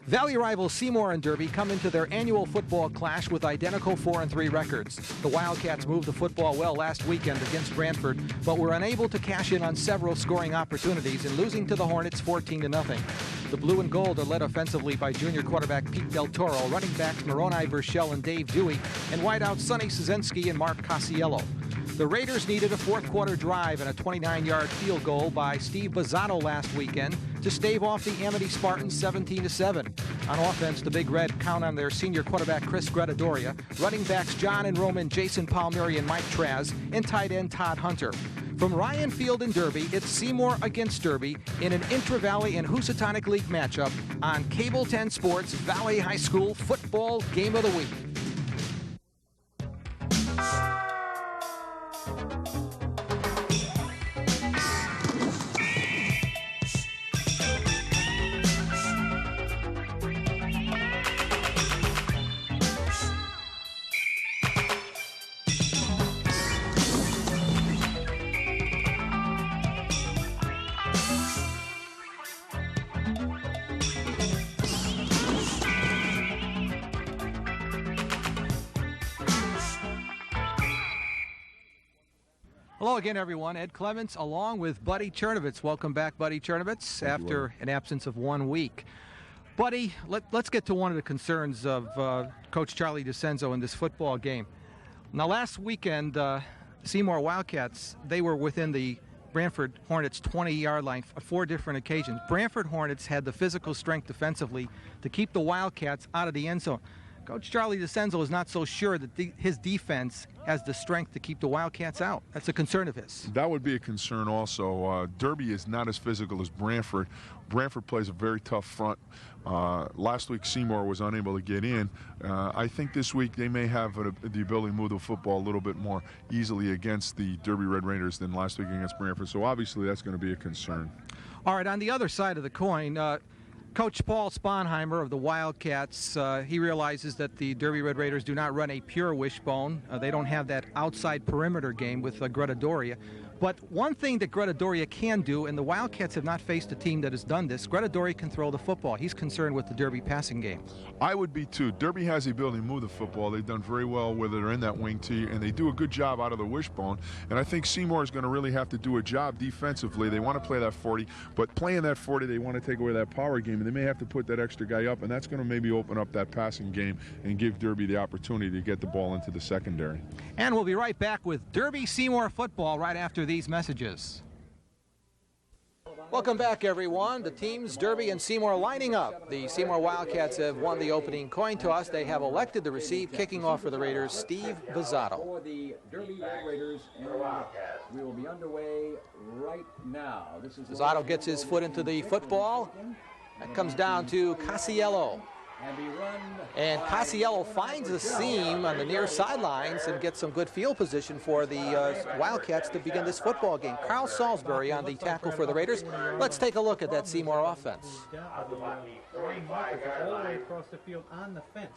Valley rivals Seymour and Derby come into their annual football clash with identical 4-3 records. The Wildcats moved the football well last weekend against Brantford, but were unable to cash in on several scoring opportunities in losing to the Hornets 14-0. The Blue and Gold are led offensively by junior quarterback Pete Del Toro, running backs Moroni Vershell and Dave Dewey, and wideouts Sonny Szynski and Mark Casiello. The Raiders needed a fourth-quarter drive and a 29-yard field goal by Steve Bazzato last weekend to stave off the Amity Spartans 17-7. On offense, the Big Red count on their senior quarterback Chris Gretadoria, running backs John and Roman, Jason Palmieri and Mike Traz, and tight end Todd Hunter. From Ryan Field in Derby, it's Seymour against Derby in an Intra-Valley and Housatonic League matchup on Cable 10 Sports Valley High School Football Game of the Week. Hello again, everyone. Ed Clements along with Buddy Chernovitz. Welcome back, Buddy Chernovitz, after an absence of 1 week. Buddy, let's get to one of the concerns of Coach Charlie DeCenzo in this football game. Now, last weekend, Seymour Wildcats, they were within the Brantford Hornets 20-yard line on 4 different occasions. Brantford Hornets had the physical strength defensively to keep the Wildcats out of the end zone. Coach Charlie DeCenzo is not so sure that his defense has the strength to keep the Wildcats out. That's a concern of his. That would be a concern also. Derby is not as physical as Brantford. Brantford plays a very tough front. Last week, Seymour was unable to get in. I think this week they may have the ability to move the football a little bit more easily against the Derby Red Raiders than last week against Brantford. So obviously that's going to be a concern. All right, on the other side of the coin, Coach Paul Sponheimer of the Wildcats, he realizes that the Derby Red Raiders do not run a pure wishbone. They don't have that outside perimeter game with Gretadoria. But one thing that Gretadoria can do, and the Wildcats have not faced a team that has done this, Gretadoria can throw the football. He's concerned with the Derby passing game. I would be too. Derby has the ability to move the football. They've done very well with it or in that wing tee, and they do a good job out of the wishbone. And I think Seymour is going to really have to do a job defensively. They want to play that 40, but playing that 40, they want to take away that power game, and they may have to put that extra guy up, and that's going to maybe open up that passing game and give Derby the opportunity to get the ball into the secondary. And we'll be right back with Derby Seymour football right after these messages. Welcome back, everyone. The teams Derby and Seymour lining up. The Seymour Wildcats have won the opening coin toss. They have elected to receive, kicking off for the Raiders, Steve Bazzato. For the Derby Red Raiders, and we will be underway right now. Bazzato gets his foot into the football. That comes down to Casiello. And Casiello finds a seam on the near sidelines and gets some good field position for the Wildcats to begin this football game. Carl Salisbury on the tackle for the Raiders. Let's take a look at that Seymour offense. All the way across the field on the fence.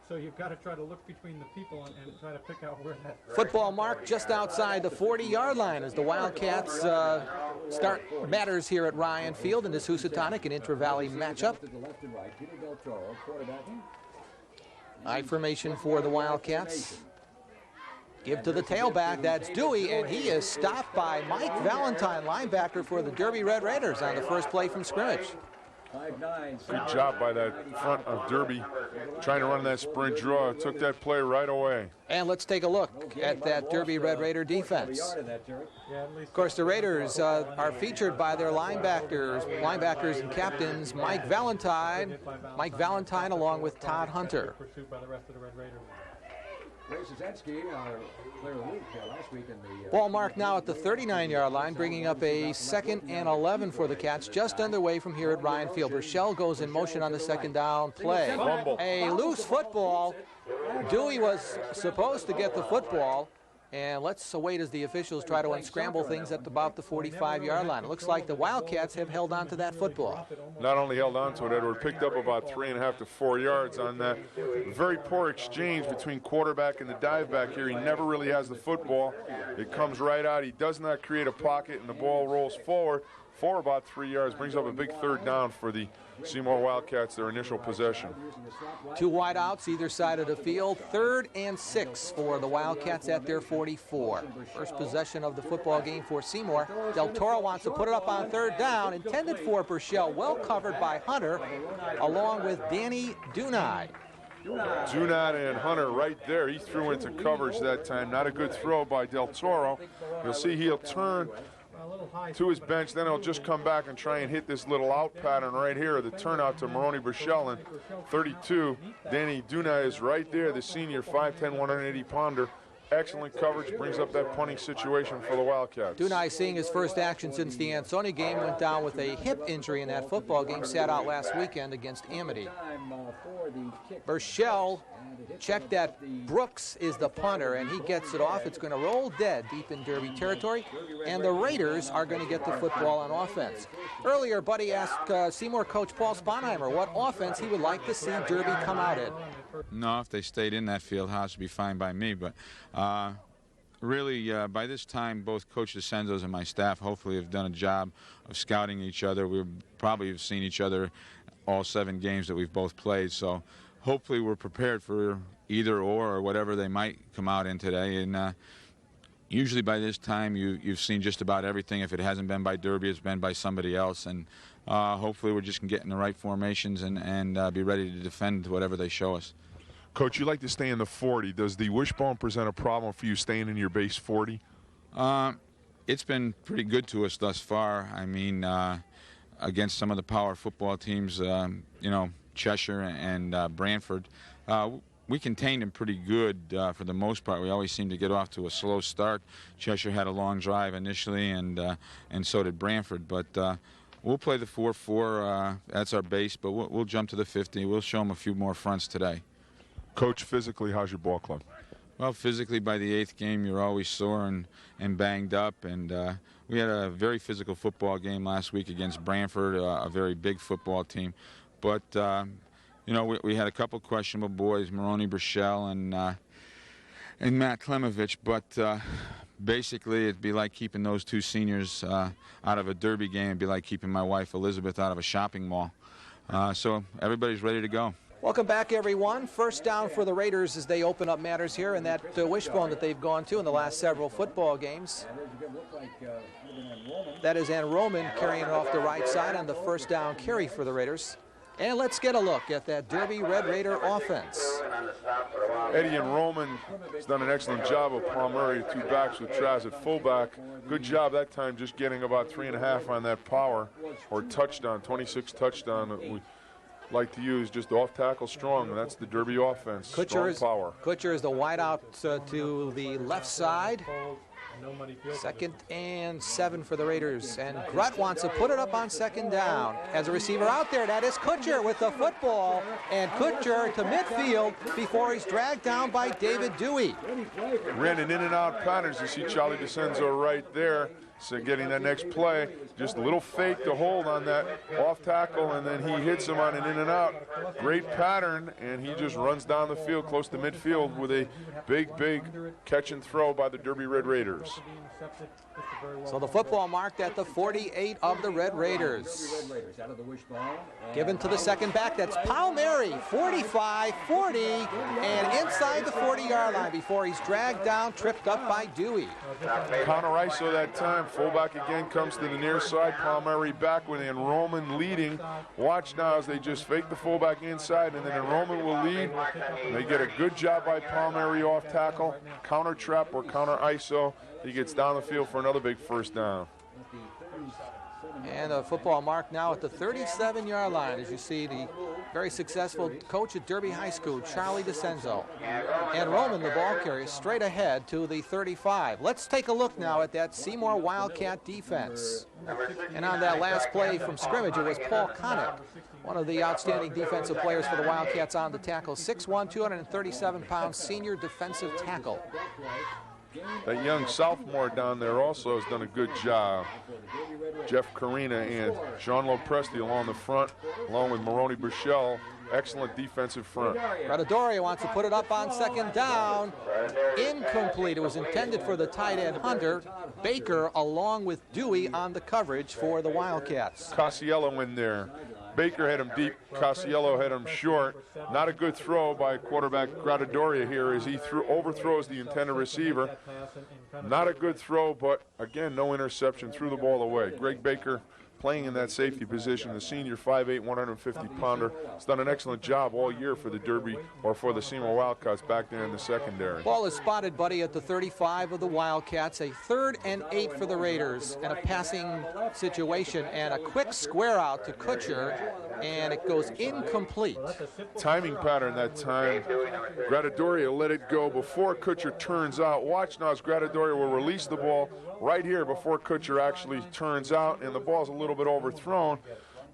So you've got to try to look between the people and try to pick out where that... Football mark just outside the 40-yard line as the Wildcats start matters here at Ryan Field in this Housatonic and Intra-Valley matchup. High formation for the Wildcats. Give to the tailback, that's Dewey, and he is stopped by Mike Valentine, linebacker for the Derby Red Raiders on the first play from scrimmage. Good job by that front of Derby, trying to run that sprint draw. Took that play right away. And let's take a look at that Derby Red Raider defense. Of course, the Raiders are featured by their linebackers and captains Mike Valentine along with Todd Hunter. Ball marked now at the 39-yard line, bringing up a 2nd and 11 for the Cats, just underway from here at Ryan Field. Rochelle goes in motion on the second down play. A loose football. Dewey was supposed to get the football, and let's await as the officials try to unscramble things at about the 45-yard line. It looks like the Wildcats have held on to that football. Not only held on to it, Edward, picked up about 3.5 to 4 yards on that very poor exchange between quarterback and the dive back here. He never really has the football. It comes right out. He does not create a pocket, and the ball rolls forward for about 3 yards, brings up a big third down for the Seymour Wildcats their initial possession. 2 wideouts either side of the field. 3rd and 6 for the Wildcats at their 44. First possession of the football game for Seymour. Del Toro wants to put it up on 3rd down. Intended for Burchell. Well covered by Hunter, along with Danny Dunai. Junot and Hunter right there. He threw into coverage that time. Not a good throw by Del Toro. You'll see he'll turn to his bench, then he'll just come back and try and hit this little out pattern right here, the turnout to Moroni Burchell in 32. Danny Dunai is right there, the senior, 5'10", 180-pounder. Excellent coverage, brings up that punting situation for the Wildcats. Dunai seeing his first action since the Ansoni game, went down with a hip injury in that football game, sat out last weekend against Amity. Burchell checked that Brooks is the punter, and he gets it off. It's going to roll dead deep in Derby territory, and the Raiders are going to get the football on offense. Earlier, Buddy asked Seymour coach Paul Sponheimer what offense he would like to see Derby come out in. No, if they stayed in that field house, it'd be fine by me. But really, by this time, both Coach DeCenzo's and my staff hopefully have done a job of scouting each other. We probably have seen each other all 7 games that we've both played. So hopefully we're prepared for either or whatever they might come out in today. And usually by this time, you've seen just about everything. If it hasn't been by Derby, it's been by somebody else. And hopefully we're just going to get in the right formations and be ready to defend whatever they show us. Coach, you like to stay in the 40. Does the wishbone present a problem for you staying in your base 40? It's been pretty good to us thus far. I mean, against some of the power football teams, you know, Cheshire and Brantford, we contained them pretty good for the most part. We always seem to get off to a slow start. Cheshire had a long drive initially, and so did Brantford. But we'll play the 4-4. That's our base, but we'll jump to the 50. We'll show them a few more fronts today. Coach, physically, how's your ball club? Well, physically, by the 8th game, you're always sore and banged up. And we had a very physical football game last week against Brantford, a very big football team. But, you know, we had a couple questionable boys, Moroni Burchell and Matt Klemovich. But basically, it'd be like keeping those 2 seniors out of a Derby game. It'd be like keeping my wife, Elizabeth, out of a shopping mall. So everybody's ready to go. Welcome back, everyone. First down for the Raiders as they open up matters here in that wishbone that they've gone to in the last several football games. That is Ann Roman carrying it off the right side on the first down carry for the Raiders. And let's get a look at that Derby Red Raider offense. Eddie and Roman has done an excellent job of Paul Murray, 2 backs with Traz at fullback. Good job that time just getting about 3.5 on that power or touchdown, 26 touchdown that we like to use, just off tackle strong, and that's the Derby offense. Strong power. Kutcher is the wideout to the left side. 2nd and 7 for the Raiders, and Grutt wants to put it up on 2nd down. As a receiver out there, that is Kutcher with the football, and Kutcher to midfield before he's dragged down by David Dewey. Ran an in and out patterns. You see Charlie DeCenzo right there. So getting that next play, just a little fake to hold on that off tackle, and then he hits him on an in and out. Great pattern, and he just runs down the field close to midfield with a big catch and throw by the Derby Red Raiders. So the football marked at the 48 of the Red Raiders. Given to the second back, that's Palmieri, 45-40, and inside the 40-yard line before he's dragged down, tripped up by Dewey. Counter ISO that time. Fullback again comes to the near side. Palmieri back with Enrollment leading. Watch now as they just fake the fullback inside, and then Enrollment will lead. They get a good job by Palmieri off tackle. Counter trap or counter ISO. He gets down the field for another big first down. And a football mark now at the 37-yard line, as you see the very successful coach at Derby High School, Charlie DeCenzo. And Roman, the ball carrier, straight ahead to the 35. Let's take a look now at that Seymour Wildcat defense. And on that last play from scrimmage, it was Paul Connick, one of the outstanding defensive players for the Wildcats on the tackle. 6'1", 237-pound senior defensive tackle. That young sophomore down there also has done a good job. Jeff Carina and Jean Lopresti along the front, along with Moroni Burchell. Excellent defensive front. Radadoria wants to put it up on 2nd down. Incomplete. It was intended for the tight end Hunter. Baker along with Dewey on the coverage for the Wildcats. Casiello in there. Baker had him deep. Casiello had him short. Not a good throw by quarterback Grattadoria here as he overthrows the intended receiver. Not a good throw, but again, no interception. Threw the ball away. Greg Baker, playing in that safety position, the senior 5'8", 150-pounder, has done an excellent job all year for the Derby, or for the Seymour Wildcats back there in the secondary. Ball is spotted, Buddy, at the 35 of the Wildcats. A 3rd and 8 for the Raiders, and a passing situation, and a quick square out to Kutcher, and it goes incomplete. Timing pattern that time. Grattadoria let it go before Kutcher turns out. Watch now as Grattadoria will release the ball right here before Kutcher actually turns out, and the ball's a little bit overthrown,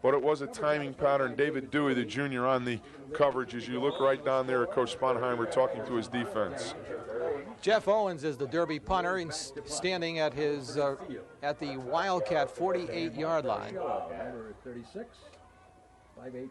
but it was a timing pattern. David Dewey, the junior, on the coverage as you look right down there at Coach Sponheimer talking to his defense. Jeff Owens is the Derby punter, and standing at his at the Wildcat 48-yard line. 36. 5'8",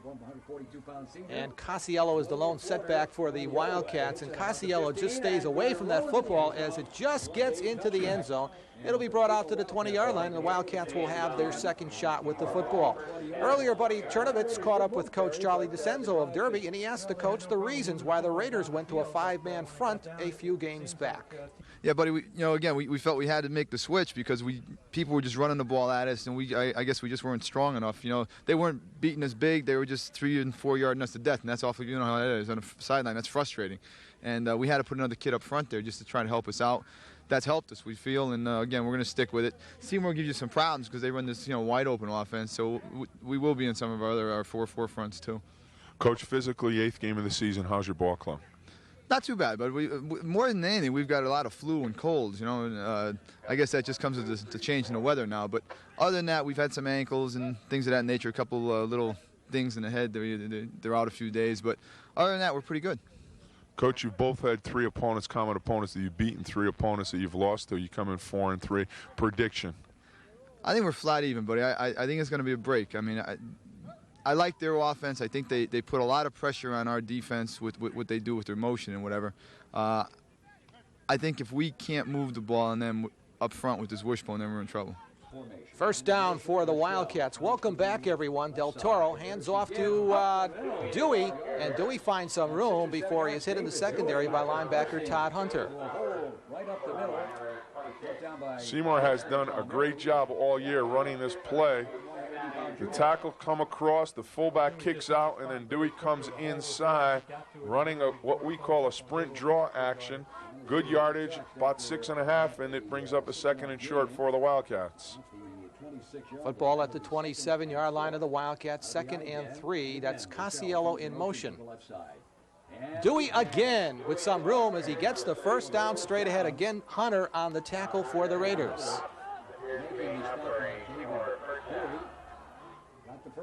142-pound senior. And Casiello is the lone setback for the Wildcats, and Casiello just stays away from that football as it just gets into the end zone. It'll be brought out to the 20-yard line, and the Wildcats will have their second shot with the football. Earlier, Buddy Chernovitz caught up with Coach Charlie DeCenzo of Derby, and he asked the coach the reasons why the Raiders went to a 5-man front a few games back. Yeah, buddy, we felt we had to make the switch because people were just running the ball at us, and I guess we just weren't strong enough. They weren't beating us big. They were just 3 and 4 yarding us to death, and that's awful. You know how that is on the sideline. That's frustrating. And we had to put another kid up front there just to try to help us out. That's helped us, we feel, and again, we're going to stick with it. Seymour gives you some problems because they run this, wide open offense, so we will be in some of our 4-4 fronts too. Coach, physically, 8th game of the season. How's your ball club? Not too bad, but more than anything, we've got a lot of flu and colds, and I guess that just comes with the change in the weather now. But other than that, we've had some ankles and things of that nature, a couple little things in the head. They're out a few days, but other than that, we're pretty good. Coach, you've both had 3 opponents, common opponents that you've beaten, 3 opponents that you've lost to. You come in 4 and 3. Prediction? I think we're flat even, buddy. I think it's going to be a break. I mean, I like their offense. I think they put a lot of pressure on our defense with what they do with their motion and whatever. I think if we can't move the ball on them up front with this wishbone, then we're in trouble. First down for the Wildcats. Welcome back, everyone. Del Toro hands off to Dewey, and Dewey finds some room before he is hit in the secondary by linebacker Todd Hunter. Seymour has done a great job all year running this play. The tackle come across, the fullback kicks out, and then Dewey comes inside, running what we call a sprint draw action. Good yardage, about 6.5, and it brings up a 2nd and short for the Wildcats. Football at the 27-yard line of the Wildcats, 2nd and 3. That's Casiello in motion. Dewey again with some room as he gets the first down straight ahead. Again, Hunter on the tackle for the Raiders.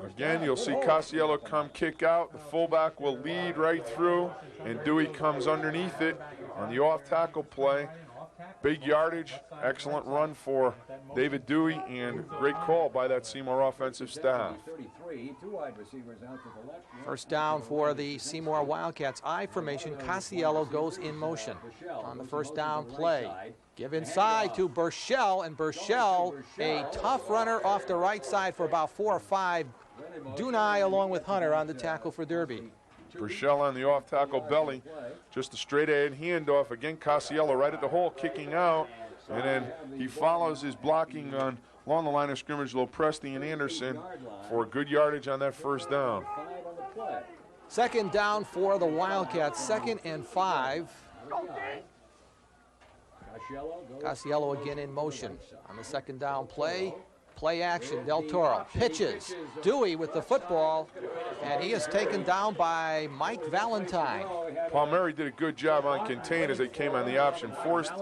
Again, you'll see Casiello come kick out. The fullback will lead right through, and Dewey comes underneath it on the off-tackle play. Big yardage, excellent run for David Dewey, and great call by that Seymour offensive staff. First down for the Seymour Wildcats. I formation. Casiello goes in motion on the first down play. Give inside to Burchell, and Burchell, a tough runner off the right side for about 4 or 5. Dunai along with Hunter on the tackle for Derby. Burchell on the off-tackle belly, just a straight-ahead handoff. Again, Casiello right at the hole, kicking out, and then he follows his blocking along the line of scrimmage, Lopresti and Anderson, for good yardage on that first down. Second down for the Wildcats, 2nd and 5. Casiello again in motion on the second down play. Play action, Del Toro pitches. Dewey with the football, and he is taken down by Mike Valentine. Palmieri did a good job on contain as they came on the option, forced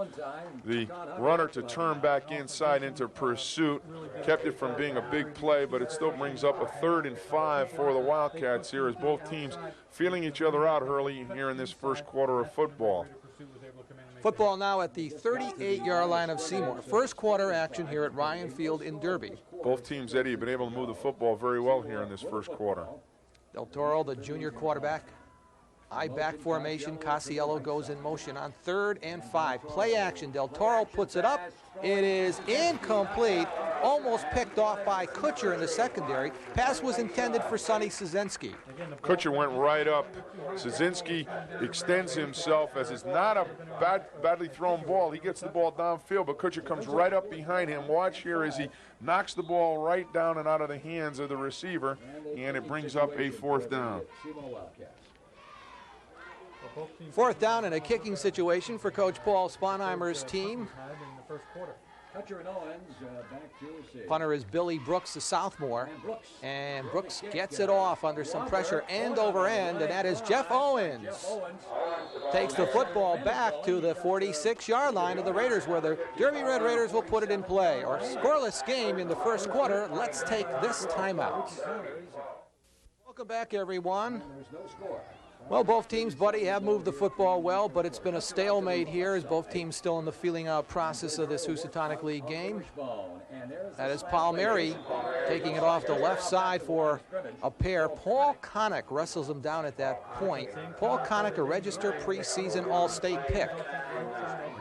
the runner to turn back inside into pursuit, kept it from being a big play, but it still brings up a 3rd and 5 for the Wildcats here as both teams feeling each other out early here in this first quarter of football. Football now at the 38-yard line of Seymour. First quarter action here at Ryan Field in Derby. Both teams, Eddie, have been able to move the football very well here in this first quarter. Del Toro, the junior quarterback. I-back formation. Casiello goes in motion on 3rd and 5. Play action. Del Toro puts it up. It is incomplete. Almost picked off by Kutcher in the secondary. Pass was intended for Sonny Szynski. Kutcher went right up. Szynski extends himself as it's not a badly thrown ball. He gets the ball downfield, but Kutcher comes right up behind him. Watch here as he knocks the ball right down and out of the hands of the receiver, and it brings up a 4th down. 4th down in a kicking situation for Coach Paul Sponheimer's team. Kutcher and Owens back to receive. Punter is Billy Brooks, the sophomore. And Brooks gets it off under some pressure end over end, and that is Jeff Owens. Takes the football back to the 46-yard line of the Raiders, where the Derby Red Raiders will put it in play. Our scoreless game in the first quarter. Let's take this timeout. Welcome back, everyone. There's no score. Well, both teams, Buddy, have moved the football well, but it's been a stalemate here as both teams still in the feeling out process of this Housatonic League game. That is Palmieri taking it off the left side for a pair. Paul Connick wrestles him down at that point. Paul Connick, a registered preseason All-State pick.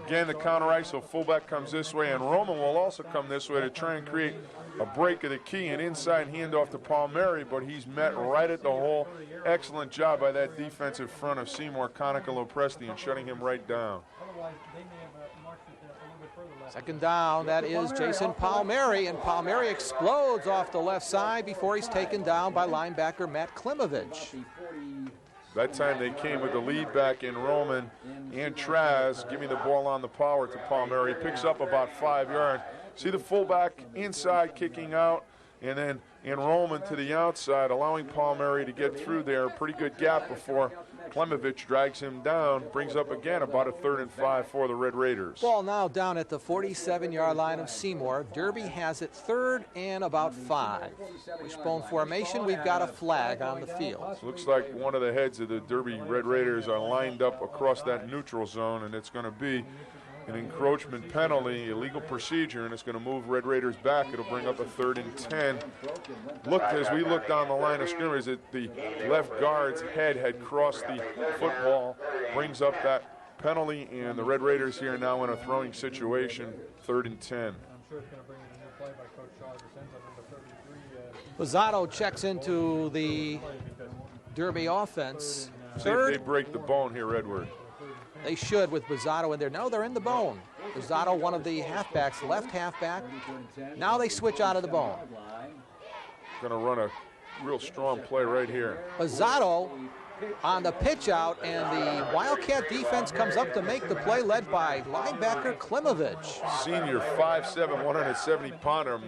Again, the counter ISO fullback comes this way, and Roman will also come this way to try and create a break of the key, and inside handoff to Palmieri, but he's met right at the hole. Excellent job by that defensive front of Seymour, Connick, and Lopresti in shutting him right down. 2nd down, that is Jason Palmieri, and Palmieri explodes off the left side before he's taken down by linebacker Matt Klimovich. That time they came with the lead back in Roman and Traz, giving the ball on the power to Palmieri. Picks up about 5 yards. See the fullback inside kicking out, and then in Roman to the outside, allowing Palmieri to get through there. Pretty good gap before Klimovich drags him down. Brings up again about a 3rd and 5 for the Red Raiders. Ball now down at the 47-yard line of Seymour. Derby has it 3rd and about 5. Wishbone formation, we've got a flag on the field. Looks like one of the heads of the Derby Red Raiders are lined up across that neutral zone, and it's going to be an encroachment penalty, illegal procedure, and it's going to move Red Raiders back. It'll bring up a 3rd and 10. As we looked down the line of scrimmage, that the left guard's head had crossed the football, brings up that penalty, and the Red Raiders here now in a throwing situation, 3rd and 10. I'm sure it's going to bring in a new play by Coach Shaw. Number 33. Lozado checks into the Derby offense. See if they break the bone here, Edward. They should with Bizzato in there. No, they're in the bone. Bizzato, one of the halfbacks, left halfback. Now they switch out of the bone. Going to run a real strong play right here. Bizzato on the pitch out, and the Wildcat defense comes up to make the play, led by linebacker Klimovich. Senior 5'7", 170-pounder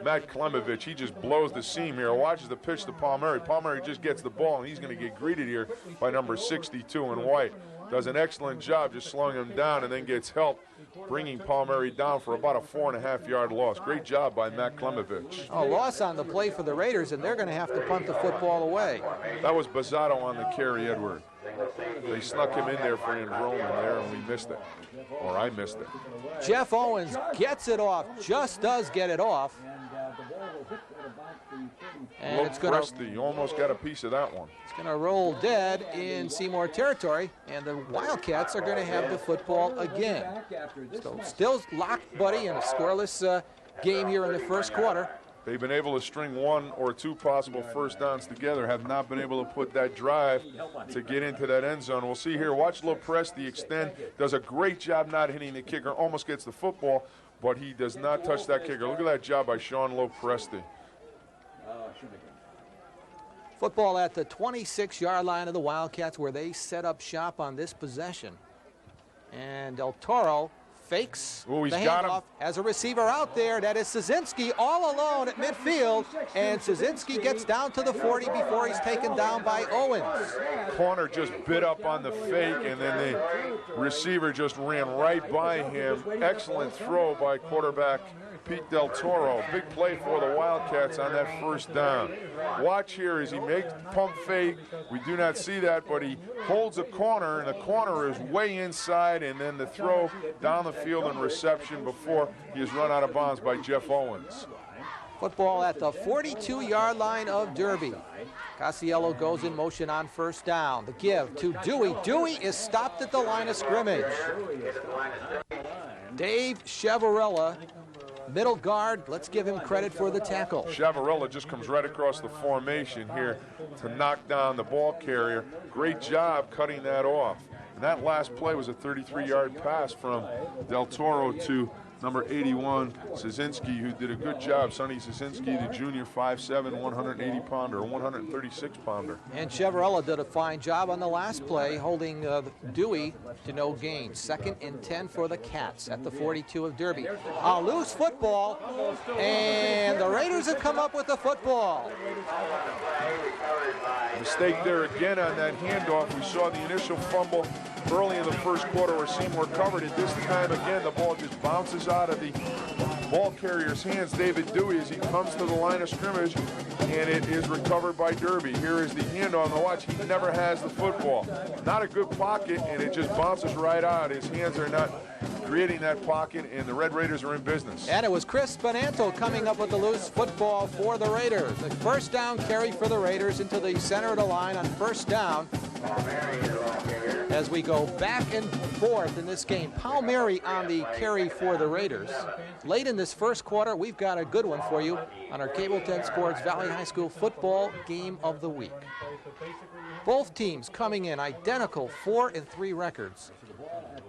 Matt Klimovich. He just blows the seam here. Watches the pitch to Palmieri. Palmieri just gets the ball, and he's going to get greeted here by number 62 in white. Does an excellent job just slowing him down, and then gets help bringing Palmieri down for about a 4.5-yard loss. Great job by Matt Klimovich. A loss on the play for the Raiders, and they're going to have to punt the football away. That was Bizzato on the carry, Edward. They snuck him in there for enrollment there, and we missed it. Or I missed it. Jeff Owens gets it off, just does get it off. And it's going to almost got a piece of that one. It's going to roll dead in Seymour territory, and the Wildcats are going to have the football again. So still locked, Buddy, in a scoreless game here in the first quarter. They've been able to string 1 or 2 possible first downs together, have not been able to put that drive to get into that end zone. We'll see here. Watch Lopresti extend. Does a great job not hitting the kicker. Almost gets the football, but he does not touch that kicker. Look at that job by Sean Lopresti. Football at the 26-yard line of the Wildcats, where they set up shop on this possession. And Del Toro fakes Ooh, the handoff, has a receiver out there. That is Szynski all alone at midfield, and Szynski gets down to the 40 before he's taken down by Owens. Corner just bit up on the fake, and then the receiver just ran right by him. Excellent throw by quarterback Pete Del Toro. Big play for the Wildcats on that first down. Watch here as he makes pump fake. We do not see that, but he holds a corner, and the corner is way inside, and then the throw down the field and reception before he is run out of bounds by Jeff Owens. Football at the 42-yard line of Derby. Casiello goes in motion on first down. The give to Dewey. Dewey is stopped at the line of scrimmage. Dave Chavarella, middle guard. Let's give him credit for the tackle. Chavarella just comes right across the formation here to knock down the ball carrier. Great job cutting that off. And that last play was a 33-yard pass from Del Toro to number 81, Szynski, who did a good job. Sonny Szynski, the junior, 5'7", 180-pounder, 136-pounder. And Chavarella did a fine job on the last play, holding Dewey to no gain. 2nd and 10 for the Cats at the 42 of Derby. A loose football, and the Raiders have come up with the football. Mistake there again on that handoff. We saw the initial fumble early in the first quarter where Seymour covered it. This time again, the ball just bounces out of the ball carrier's hands, David Dewey, as he comes to the line of scrimmage, and it is recovered by Derby. Here is the handoff. Now watch, he never has the football. Not a good pocket, and it just bounces right out. His hands are not creating that pocket, and the Red Raiders are in business. And it was Chris Bonanto coming up with the loose football for the Raiders. The first down carry for the Raiders into the center of the line on first down. As we go back and forth in this game, Palmieri on the carry for the Raiders. Late in this first quarter, we've got a good one for you on our Cable 10 Sports Valley High School football game of the week. Both teams coming in identical 4-3 records.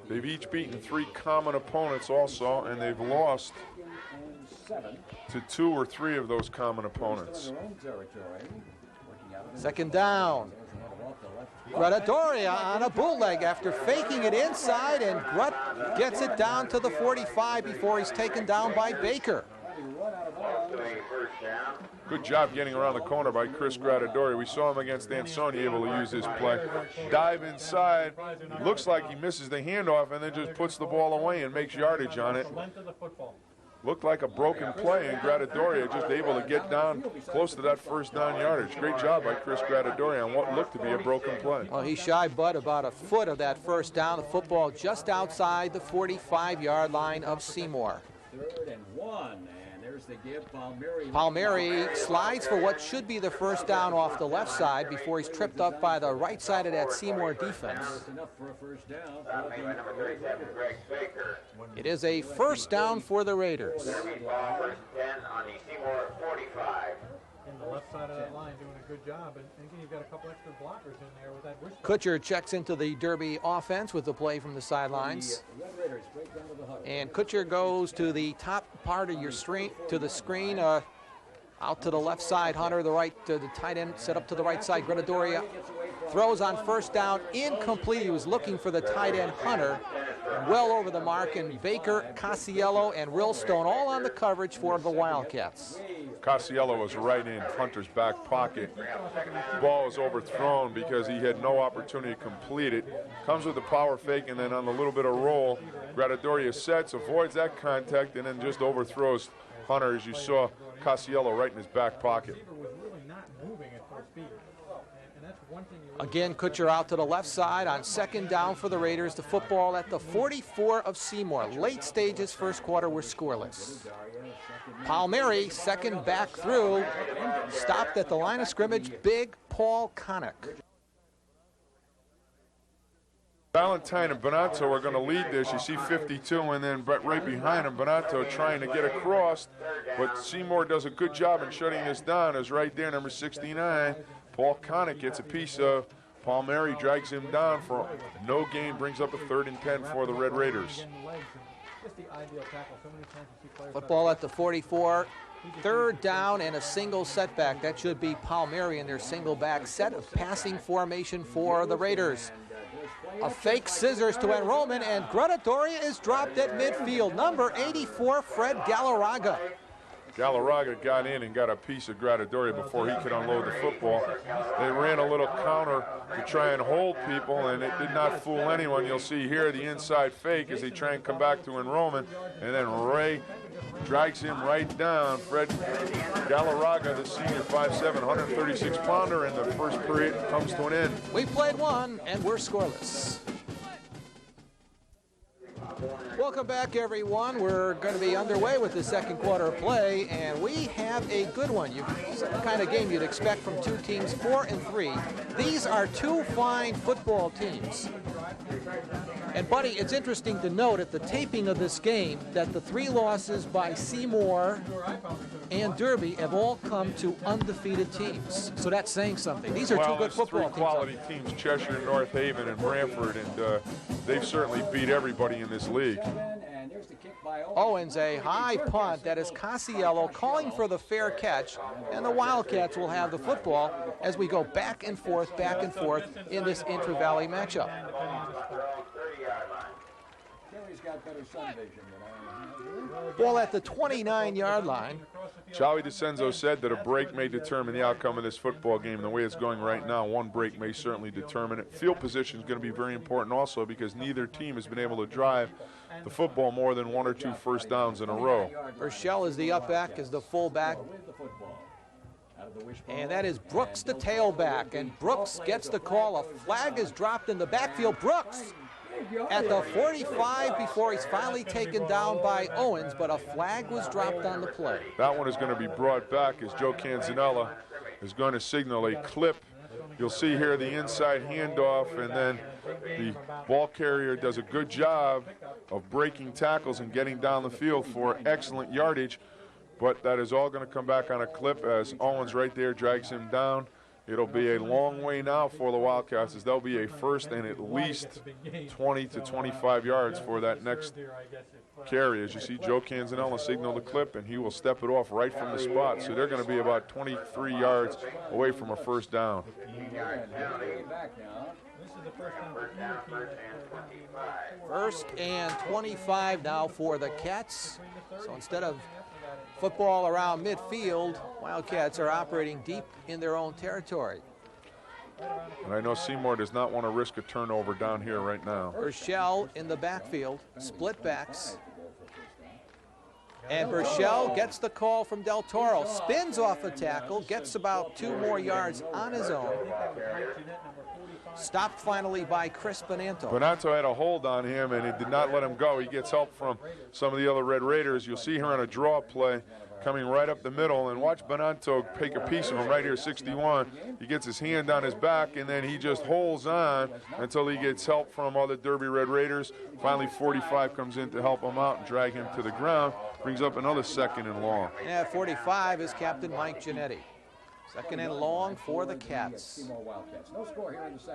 They've each beaten 3 common opponents also, and they've lost to 2 or 3 of those common opponents. 2nd down. Gradoria on a bootleg after faking it inside, and Grutt gets it down to the 45 before he's taken down by Baker. Good job getting around the corner by Chris Gradoria. We saw him against Ansoni able to use this play. Dive inside. Looks like he misses the handoff and then just puts the ball away and makes yardage on it. Looked like a broken play, and Gradoria just able to get down close to that first down yardage. Great job by Chris Gradoria on what looked to be a broken play. Well, he shy Bud about a foot of that first down. The football just outside the 45-yard line of Seymour. 3rd and 1, and there's the give. Palmieri slides for what should be the first down off the left side before he's tripped up by the right side of that Seymour defense. It is a first down for the Raiders. In the left side of that line doing a good job, and again, you've got a couple extra blockers in there with that wishbone. Kutcher checks into the Derby offense with the play from the sidelines. And Kutcher goes to the top part of your screen, to the screen, out to the left side. Hunter, the tight end, set up to the right side. Gradoria throws on first down, incomplete. He was looking for the tight end, Hunter, well over the mark, and Baker, Casiello, and Rillstone all on the coverage for the Wildcats. Casiello was right in Hunter's back pocket. Ball was overthrown because he had no opportunity to complete it. Comes with the power fake, and then on a little bit of roll, Gradoria sets, avoids that contact, and then just overthrows Hunter, as you saw Casiello right in his back pocket. Again, Kutcher out to the left side on 2nd down for the Raiders. The football at the 44 of Seymour. Late stages, first quarter were scoreless. Palmieri, second back through, stopped at the line of scrimmage. Big Paul Connick. Valentine and Bonato are going to lead this. You see 52, and then right behind him, Bonato trying to get across. But Seymour does a good job in shutting this down. Is right there, number 69. Paul Connick gets a piece of. Palmieri drags him down for no gain, brings up a 3rd and 10 for the Red Raiders. Football at the 44. 3rd down and a single setback. That should be Palmieri in their single back set of passing formation for the Raiders. A fake scissors to Enrollment, and Gradoria is dropped at midfield. Number 84, Fred Galarraga. Galarraga got in and got a piece of Gradoria before he could unload the football. They ran a little counter to try and hold people, and it did not fool anyone. You'll see here the inside fake as they try and come back to Enrollment, and then Ray drags him right down. Fred Galarraga, the senior, 5'7", 136-pounder, and the first period comes to an end. We played one, and we're scoreless. Welcome back, everyone. We're going to be underway with the second quarter of play, and we have a good one. It's the kind of game you'd expect from two teams, 4-3. These are two fine football teams. And, Buddy, it's interesting to note at the taping of this game that the three losses by Seymour and Derby have all come to undefeated teams. So that's saying something. These are two good football teams. Three quality teams, Cheshire, North Haven, and Brantford, and they've certainly beat everybody in this league. Owens, a high punt. That is Casiello calling for the fair catch, and the Wildcats will have the football as we go back and forth in this intra-valley matchup. Ball at the 29-yard line. Charlie DeCenzo said that a break may determine the outcome of this football game. The way it's going right now, one break may certainly determine it. Field position is going to be very important also because neither team has been able to drive the football more than 1 or 2 first downs in a row. Burchell is the up back, is the fullback. And that is Brooks, the tailback. And Brooks gets the call. A flag is dropped in the backfield. Brooks at the 45 before he's finally taken down by Owens, but a flag was dropped on the play. That one is going to be brought back as Joe Canzanella is going to signal a clip. You'll see here the inside handoff, and then the ball carrier does a good job of breaking tackles and getting down the field for excellent yardage, but that is all going to come back on a clip as Owens right there drags him down. It'll be a long way now for the Wildcats as they'll be a first and at least 20 to 25 yards for that next carry. As you see, Joe Canzanella signal the clip, and he will step it off right from the spot. So they're going to be about 23 yards away from a first down. First and 25 now for the Cats. So instead of football around midfield, Wildcats are operating deep in their own territory. And I know Seymour does not want to risk a turnover down here right now. Burchell in the backfield, split backs. And Burchell gets the call from Del Toro, spins off a tackle, gets about 2 more yards on his own. Stopped finally by Chris Bonanto. Bonanto had a hold on him, and it did not let him go. He gets help from some of the other Red Raiders. You'll see here on a draw play coming right up the middle, and watch Bonanto take a piece of him right here, 61. He gets his hand on his back, and then he just holds on until he gets help from other Derby Red Raiders. Finally, 45 comes in to help him out and drag him to the ground. Brings up another second and long. Yeah, 45 is Captain Mike Giannetti. Second and long for the Cats.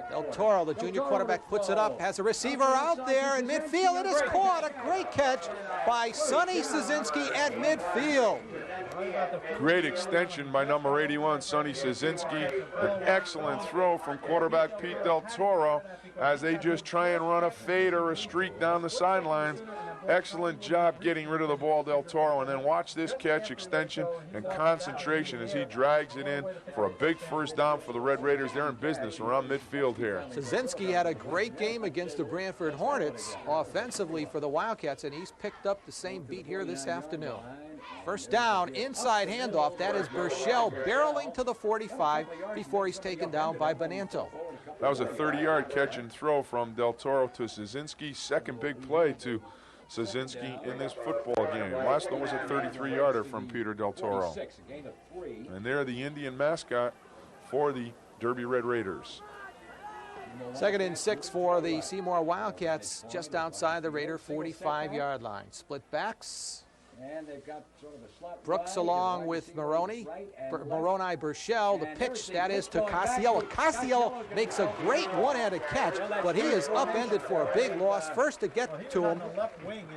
Del Toro, the junior quarterback, puts it up, has a receiver out there in midfield. It is caught. A great catch by Sonny Szynski at midfield. Great extension by number 81, Sonny Szynski. An excellent throw from quarterback Pete Del Toro as they just try and run a fade or a streak down the sidelines. Excellent job getting rid of the ball, Del Toro, and then watch this catch, extension, and concentration as he drags it in for a big first down for the Red Raiders. They're in business around midfield here. Szynski had a great game against the Brantford Hornets offensively for the Wildcats, and he's picked up the same beat here this afternoon. First down, inside handoff. That is Burchell barreling to the 45 before he's taken down by Bonanto. That was a 30-yard catch and throw from Del Toro to Szynski. Second big play to Szynski in this football game. Last one was a 33-yarder from Peter Del Toro. And they're the Indian mascot for the Derby Red Raiders. Second and 6 for the Seymour Wildcats just outside the Raider 45-yard line. Split backs. Brooks along with Moroni. Moroni, Burchell, the pitch, that is to Casiello. Casiello makes a great one-handed catch, but he is upended for a big loss. First to get to him,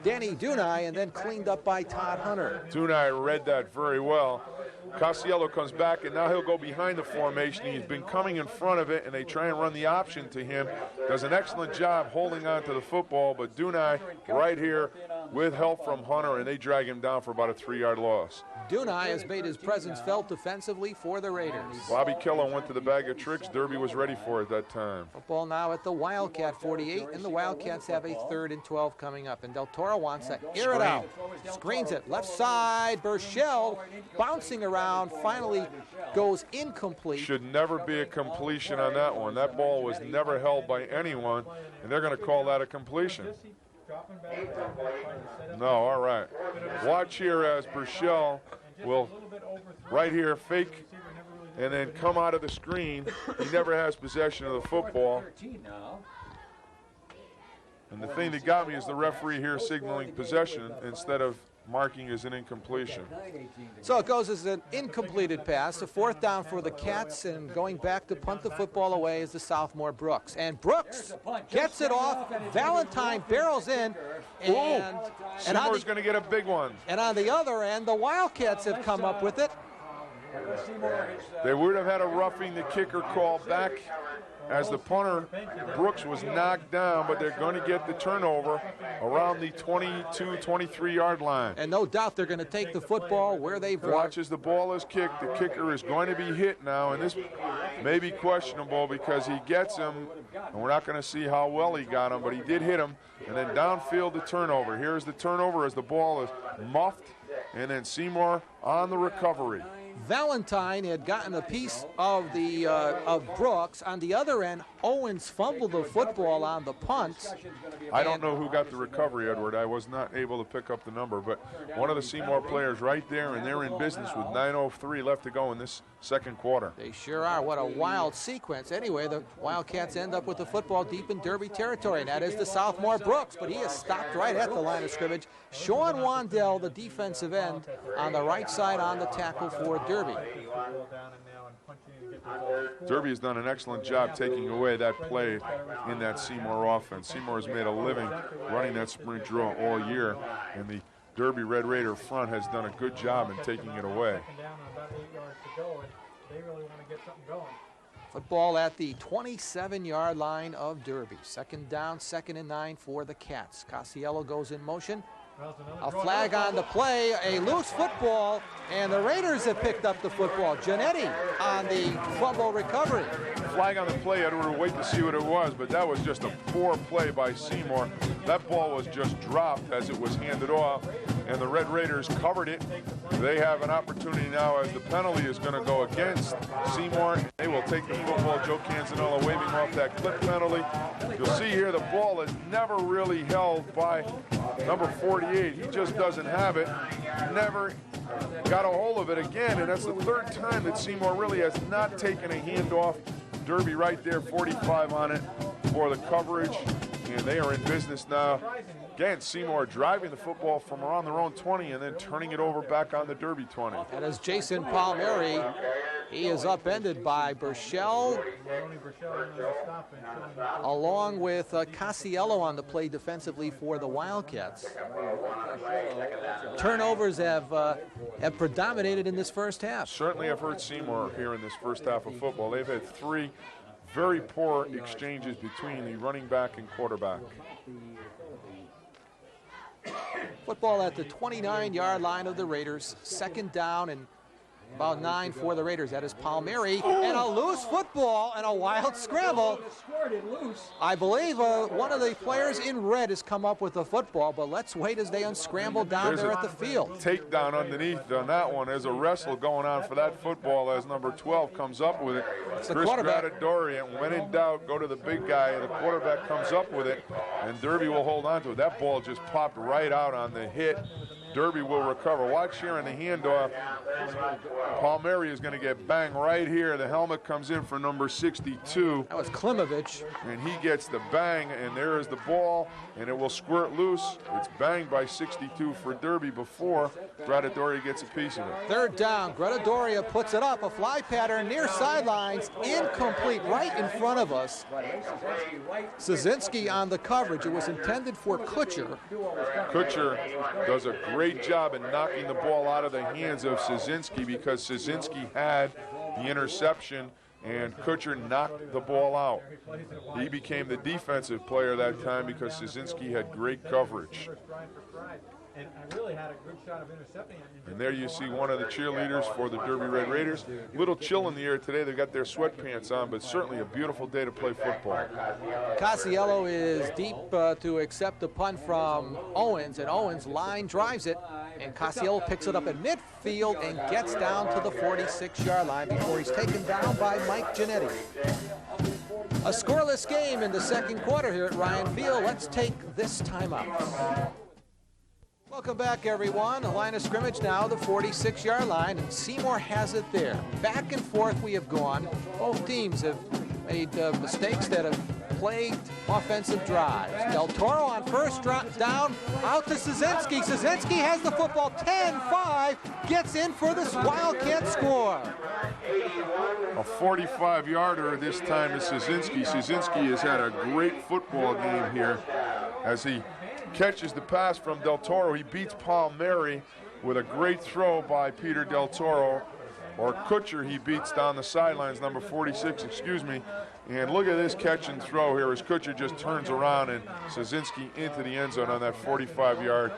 Danny Dunai, and then cleaned up by Todd Hunter. Dunai read that very well. Casiello comes back, and now he'll go behind the formation. He's been coming in front of it, and they try and run the option to him. Does an excellent job holding on to the football, but Dunai right here with help from Hunter, and they drag him down for about a 3-yard loss. Dunai has made his presence felt defensively for the Raiders. Bobby Kello went to the bag of tricks. Derby was ready for it that time. Football now at the Wildcat 48, and the Wildcats have a 3rd and 12 coming up. And Del Toro wants to air it out. Screens it. Left side, Burchell bouncing around, finally goes incomplete. Should never be a completion on that one. That ball was never held by anyone, and they're going to call that a completion. No, all right. Watch here as Burchell will right here fake and then come out of the screen. He never has possession of the football. And the thing that got me is the referee here signaling possession instead of marking as an incompletion. So it goes as an incompleted pass, a 4th down for the Cats, and going back to punt the football away is the sophomore Brooks. And Brooks gets it off. Valentine barrels in, and Seymour's going to get a big one. And on the other end, the Wildcats have come up with it. They would have had a roughing the kicker call back as the punter, Brooks, was knocked down, but they're going to get the turnover around the 22, 23-yard line. And no doubt they're going to take the football where they've Watch as the ball is kicked. The kicker is going to be hit now, and this may be questionable because he gets him, and we're not going to see how well he got him, but he did hit him. And then downfield, the turnover. Here's the turnover as the ball is muffed, and then Seymour on the recovery. Valentine had gotten a piece of the of Brooks. On the other end, Owens fumbled the football on the punt. I don't know who got the recovery, Edward. I was not able to pick up the number, but one of the Seymour players right there, and they're in business with 9:03 left to go in this second quarter. They sure are. What a wild sequence. Anyway, the Wildcats end up with the football deep in Derby territory, and that is the sophomore Brooks, but he is stopped right at the line of scrimmage. Sean Wandell, the defensive end, on the right side on the tackle for Derby. Derby has done an excellent job taking away that play in that Seymour offense. Seymour has made a living running that sprint drill all year, and the Derby Red Raider front has done a good job in taking it away. Football at the 27-yard line of Derby. 2nd down, 2nd and 9 for the Cats. Casiello goes in motion. A flag on the play, a loose football, and the Raiders have picked up the football. Giannetti on the fumble recovery. Flag on the play, Edward, we'll wait to see what it was, but that was just a poor play by Seymour. That ball was just dropped as it was handed off, and the Red Raiders covered it. They have an opportunity now as the penalty is going to go against Seymour. They will take the football. Joe Canzanella waving off that clip penalty. You'll see here the ball is never really held by number 48. He just doesn't have it. Never got a hold of it again, and that's the 3rd time that Seymour really has not taken a handoff. Derby right there, 45 on it for the coverage, and they are in business now. Again, Seymour driving the football from around their own 20 and then turning it over back on the Derby 20. And as Jason Palmieri, he is upended by Burchell, along with Casiello on the play defensively for the Wildcats. Turnovers have predominated in this first half. Certainly have hurt Seymour here in this first half of football. They've had 3 very poor exchanges between the running back and quarterback. Football at the 29-yard line of the Raiders. 2nd down and about 9 for the Raiders. That is Palmieri. And a loose football and a wild scramble. I believe one of the players in red has come up with the football, but let's wait as they unscramble down there at the field. Takedown underneath on that one. There's a wrestle going on for that football as number 12 comes up with it. It's the Chris quarterback. Gradadori, and when in doubt, go to the big guy, and the quarterback comes up with it, and Derby will hold on to it. That ball just popped right out on the hit. Derby will recover. Watch here in the handoff. Palmieri is going to get banged right here. The helmet comes in for number 62. That was Klimovich. And he gets the bang, and there is the ball, and it will squirt loose. It's banged by 62 for Derby before Gradadori gets a piece of it. 3rd down. Gradadoria puts it up. A fly pattern near sidelines. Incomplete right in front of us. Szynski on the coverage. It was intended for Kutcher. Kutcher does a great job in knocking the ball out of the hands of Szynski because Szynski had the interception and Kutcher knocked the ball out. He became the defensive player that time because Szynski had great coverage. And I really had a good shot of intercepting it. And there you see one of the cheerleaders for the Derby Red Raiders. Little chill in the air today. They've got their sweatpants on, but certainly a beautiful day to play football. Casiello is deep to accept the punt from Owens, and Owens line drives it, and Casiello picks it up at midfield and gets down to the 46-yard line before he's taken down by Mike Giannetti. A scoreless game in the second quarter here at Ryan Field. Let's take this timeout. Welcome back, everyone. The line of scrimmage now, the 46-yard line, and Seymour has it there. Back and forth we have gone. Both teams have made mistakes that have plagued offensive drives. Del Toro on first down, out to Szynski. Szynski has the football, 10-5, gets in for this Wildcat score. A 45-yarder this time is Szynski. Szynski has had a great football game here as he catches the pass from Del Toro. He beats Palmieri with a great throw by Peter Del Toro. Or Kutcher, he beats down the sidelines, number 46, excuse me. And look at this catch and throw here as Kutcher just turns around and Szynski into the end zone on that 45-yard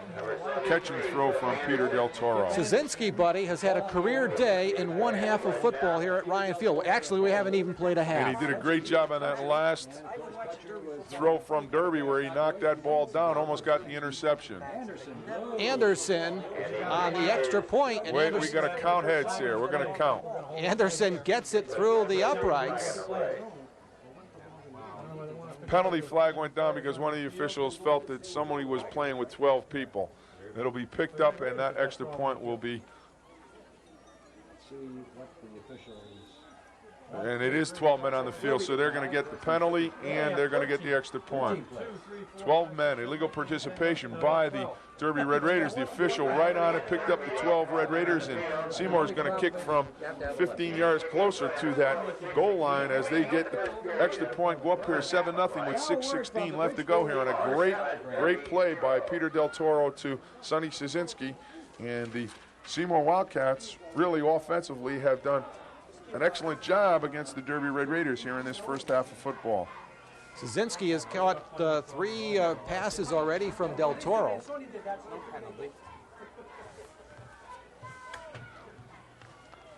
catch and throw from Peter Del Toro. Szynski, buddy, has had a career day in one half of football here at Ryan Field. Actually, we haven't even played a half. And he did a great job on that last throw from Derby where he knocked that ball down, almost got the interception. Anderson on the extra point. And Wait, we got to count heads here. We're going to count. Anderson gets it through the uprights. Penalty flag went down because one of the officials felt that somebody was playing with 12 people. It'll be picked up, and that extra point will be. See what the officials. And it is 12 men on the field, so they're going to get the penalty and they're going to get the extra point. 12 men, illegal participation by the Derby Red Raiders. The official right on it picked up the 12 Red Raiders, and Seymour's going to kick from 15 yards closer to that goal line as they get the extra point, go up here 7-0 with 6:16 left to go here on a great play by Peter Del Toro to Sonny Szynski. And the Seymour Wildcats really offensively have done an excellent job against the Derby Red Raiders here in this first half of football. Szynski has caught 3 passes already from Del Toro.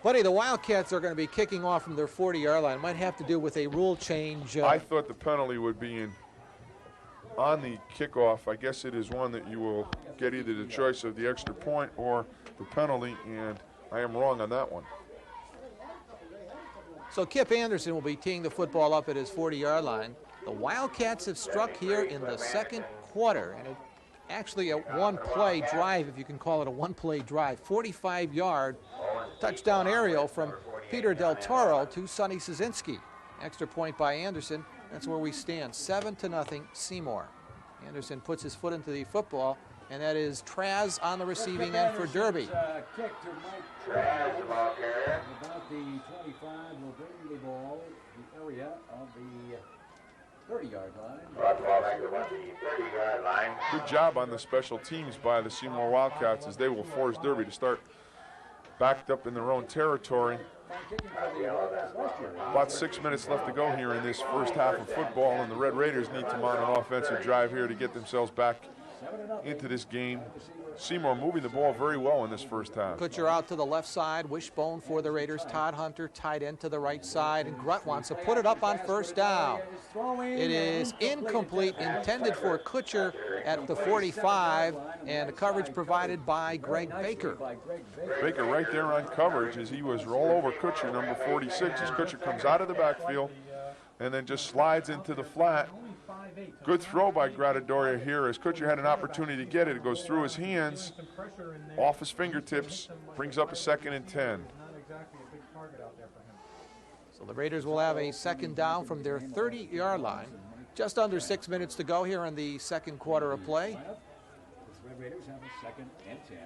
Buddy, the Wildcats are going to be kicking off from their 40-yard line. Might have to do with a rule change. I thought the penalty would be on the kickoff. I guess it is one that you will get either the choice of the extra point or the penalty, and I am wrong on that one. So Kip Anderson will be teeing the football up at his 40-yard line. The Wildcats have struck here in the second quarter, and actually a one-play drive, if you can call it a one-play drive. 45-yard touchdown aerial from Peter Del Toro to Sonny Szynski. Extra point by Anderson. That's where we stand, 7-0 Seymour. Anderson puts his foot into the football, and that is Traz on the receiving end for Derby. Kick to Mike Traz. About the 25 will bring the ball the area of the 30-yard line. Good job on the special teams by the Seymour Wildcats as they will force Derby to start backed up in their own territory. About 6 minutes left to go here in this first half of football, and the Red Raiders need to mount an offensive drive here to get themselves back into this game. Seymour moving the ball very well in this first half. Kutcher out to the left side, Wishbone for the Raiders. Todd Hunter tight end to the right side, and Grunt wants to put it up on first down. It is incomplete, intended for Kutcher at the 45, and the coverage provided by Greg Baker. Baker right there on coverage as he was roll over Kutcher, number 46, as Kutcher comes out of the backfield and then just slides into the flat. Good throw by Gradadoria here as Kutcher had an opportunity to get it. It goes through his hands, off his fingertips, brings up a 2nd and 10. So the Raiders will have a second down from their 30-yard line. Just under 6 minutes to go here in the second quarter of play. The Red Raiders have a 2nd and 10.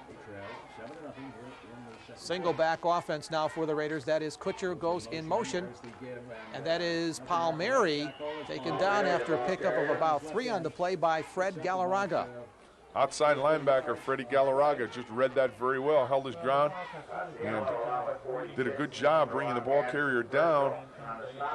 They trail 7-0 here in the second. Single back offense now for the Raiders. That is Kutcher goes in motion. And that is Palmieri taken down after a pickup of about 3 on the play by Fred Galarraga. Outside linebacker Freddie Galarraga just read that very well, held his ground, and did a good job bringing the ball carrier down.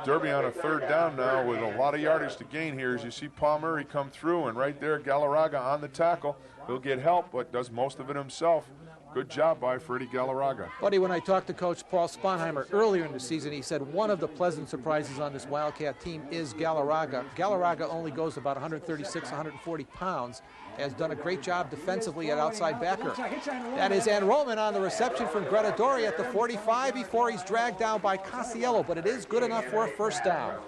Derby on a 3rd down now with a lot of yardage to gain here as you see Palmieri come through, and right there Galarraga on the tackle. He'll get help, but does most of it himself. Good job by Freddie Galarraga. Buddy, when I talked to Coach Paul Sponheimer earlier in the season, he said one of the pleasant surprises on this Wildcat team is Galarraga. Galarraga only goes about 136, 140 pounds, has done a great job defensively at outside backer. That is Enrollment on the reception from Gradadori at the 45 before he's dragged down by Casiello, but it is good enough for a first down.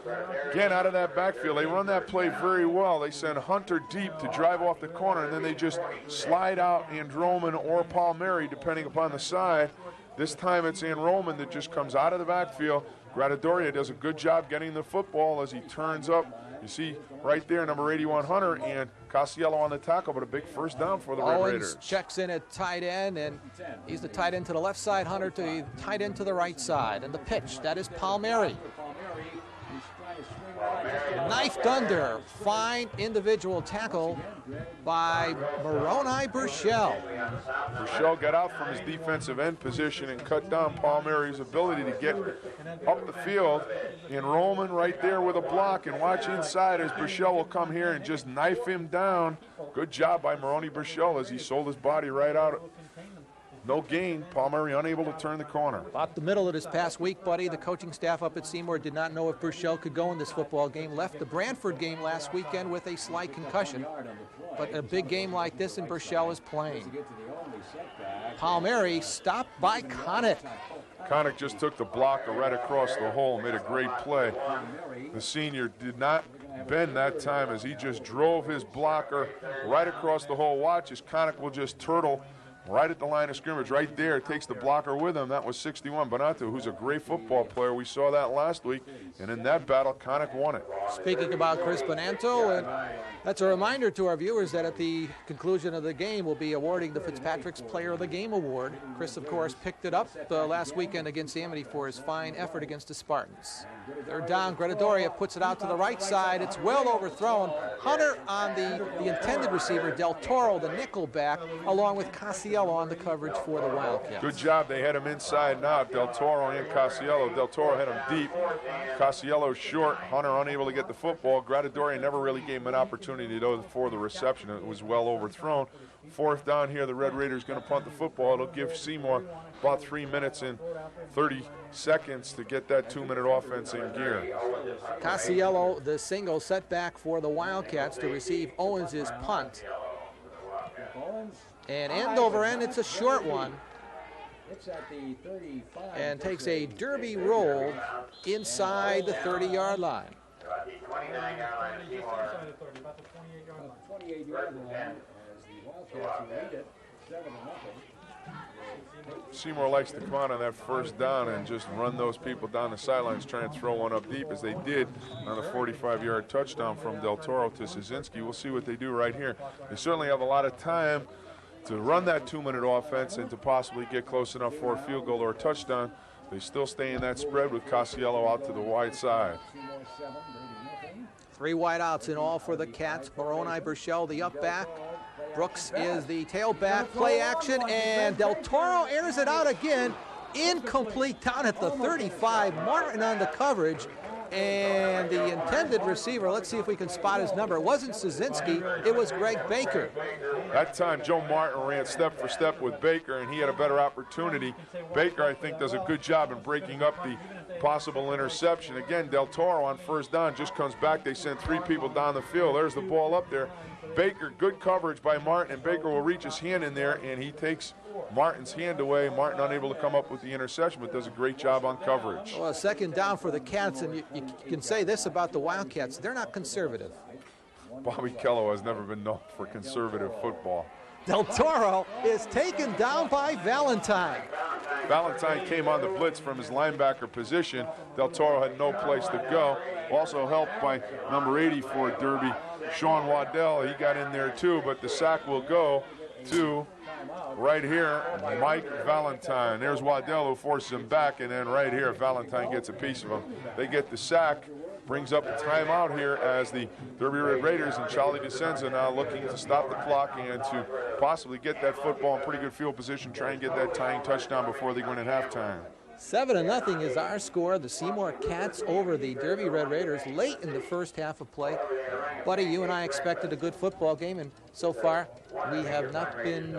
Again, out of that backfield, they run that play very well. They send Hunter deep to drive off the corner, and then they just slide out Androman or Palmieri, depending upon the side. This time it's Enrollment that just comes out of the backfield. Gradadoria does a good job getting the football as he turns up. You see right there, number 81, Hunter, and Casiello on the tackle, but a big first down for the Red Raiders. Checks in at tight end, and he's the tight end to the left side, Hunter to the tight end to the right side. And the pitch, that is Palmieri. Knifed under, fine individual tackle by Moroni Burchell. Burchell got out from his defensive end position and cut down Palmieri's ability to get up the field. Enrollment right there with a block, and watch inside as Burchell will come here and just knife him down. Good job by Moroni Burchell as he sold his body right out. No gain. Palmieri unable to turn the corner. About the middle of this past week, buddy, the coaching staff up at Seymour did not know if Burchell could go in this football game. Left the Brantford game last weekend with a slight concussion. But a big game like this, and Burchell is playing. Palmieri stopped by Connick. Connick just took the blocker right across the hole, made a great play. The senior did not bend that time as he just drove his blocker right across the hole. Watch as Connick will just turtle right at the line of scrimmage, right there. Takes the blocker with him. That was 61 Bonato, who's a great football player. We saw that last week, and in that battle, Connick won it. Speaking about Chris Bonanto, and that's a reminder to our viewers that at the conclusion of the game, we'll be awarding the Fitzpatrick's Player of the Game Award. Chris, of course, picked it up last weekend against Amity for his fine effort against the Spartans. They're down. Gradadoria puts it out to the right side. It's well overthrown. Hunter on the intended receiver, Del Toro, the nickel back, along with Casiello on the coverage for the Wildcats. Good job. They had him inside and out, Del Toro and Casiello. Del Toro had him deep. Casiello short. Hunter unable to get the football. Gradadoria never really gave him an opportunity for the reception. It was well overthrown. Fourth down here, the Red Raiders going to punt the football. It'll give Seymour about 3 minutes and 30 seconds to get that 2-minute offense in gear. Casiello, the single setback for the Wildcats to receive Owens' punt. And end over end, it's a short one. And takes a derby roll inside the 30-yard line. 28-yard line as the Wildcats lead it 7-0. Seymour likes to come out on that first down and just run those people down the sidelines, try and throw one up deep, as they did on a 45-yard touchdown from Del Toro to Szynski. We'll see what they do right here. They certainly have a lot of time to run that 2-minute offense and to possibly get close enough for a field goal or a touchdown. They still stay in that spread with Casiello out to the wide side. 3 wideouts in all for the Cats. Moroni Burchell, the up back. Brooks is the tailback. Play action, and Del Toro airs it out again. Incomplete down at the 35. Martin on the coverage. And the intended receiver, let's see if we can spot his number. It wasn't Szynski, it was Greg Baker. That time, Joe Martin ran step for step with Baker, and he had a better opportunity. Baker, I think, does a good job in breaking up the possible interception. Again, Del Toro on first down just comes back. They send 3 people down the field. There's the ball up there. Baker, good coverage by Martin, and Baker will reach his hand in there, and he takes Martin's hand away. Martin unable to come up with the interception, but does a great job on coverage. Well, second down for the Cats, and you can say this about the Wildcats. They're not conservative. Bobby Kello has never been known for conservative football. Del Toro is taken down by Valentine. Valentine came on the blitz from his linebacker position. Del Toro had no place to go. Also helped by number 80 for Derby, Sean Waddell. He got in there too, but the sack will go to right here, Mike Valentine. There's Waddell who forces him back, and then right here, Valentine gets a piece of him. They get the sack, brings up a timeout here as the Derby Red Raiders and Charlie DeCenza now looking to stop the clock and to possibly get that football in pretty good field position, try and get that tying touchdown before they win at halftime. 7-0 is our score. The Seymour Cats over the Derby Red Raiders late in the first half of play. Buddy, you and I expected a good football game, and so far we have not been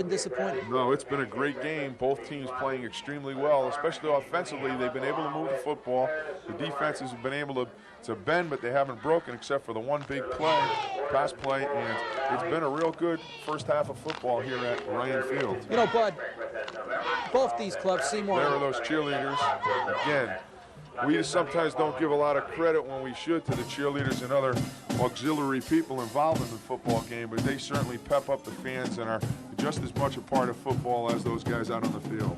disappointed. No, it's been a great game. Both teams playing extremely well, especially offensively. They've been able to move the football. The defenses have been able to bend, but they haven't broken except for the one big play, pass play, and it's been a real good first half of football here at Ryan Field. You know, Bud, both these clubs, Seymour. There are those cheerleaders. Again, we sometimes don't give a lot of credit when we should to the cheerleaders and other auxiliary people involved in the football game, but they certainly pep up the fans and are just as much a part of football as those guys out on the field.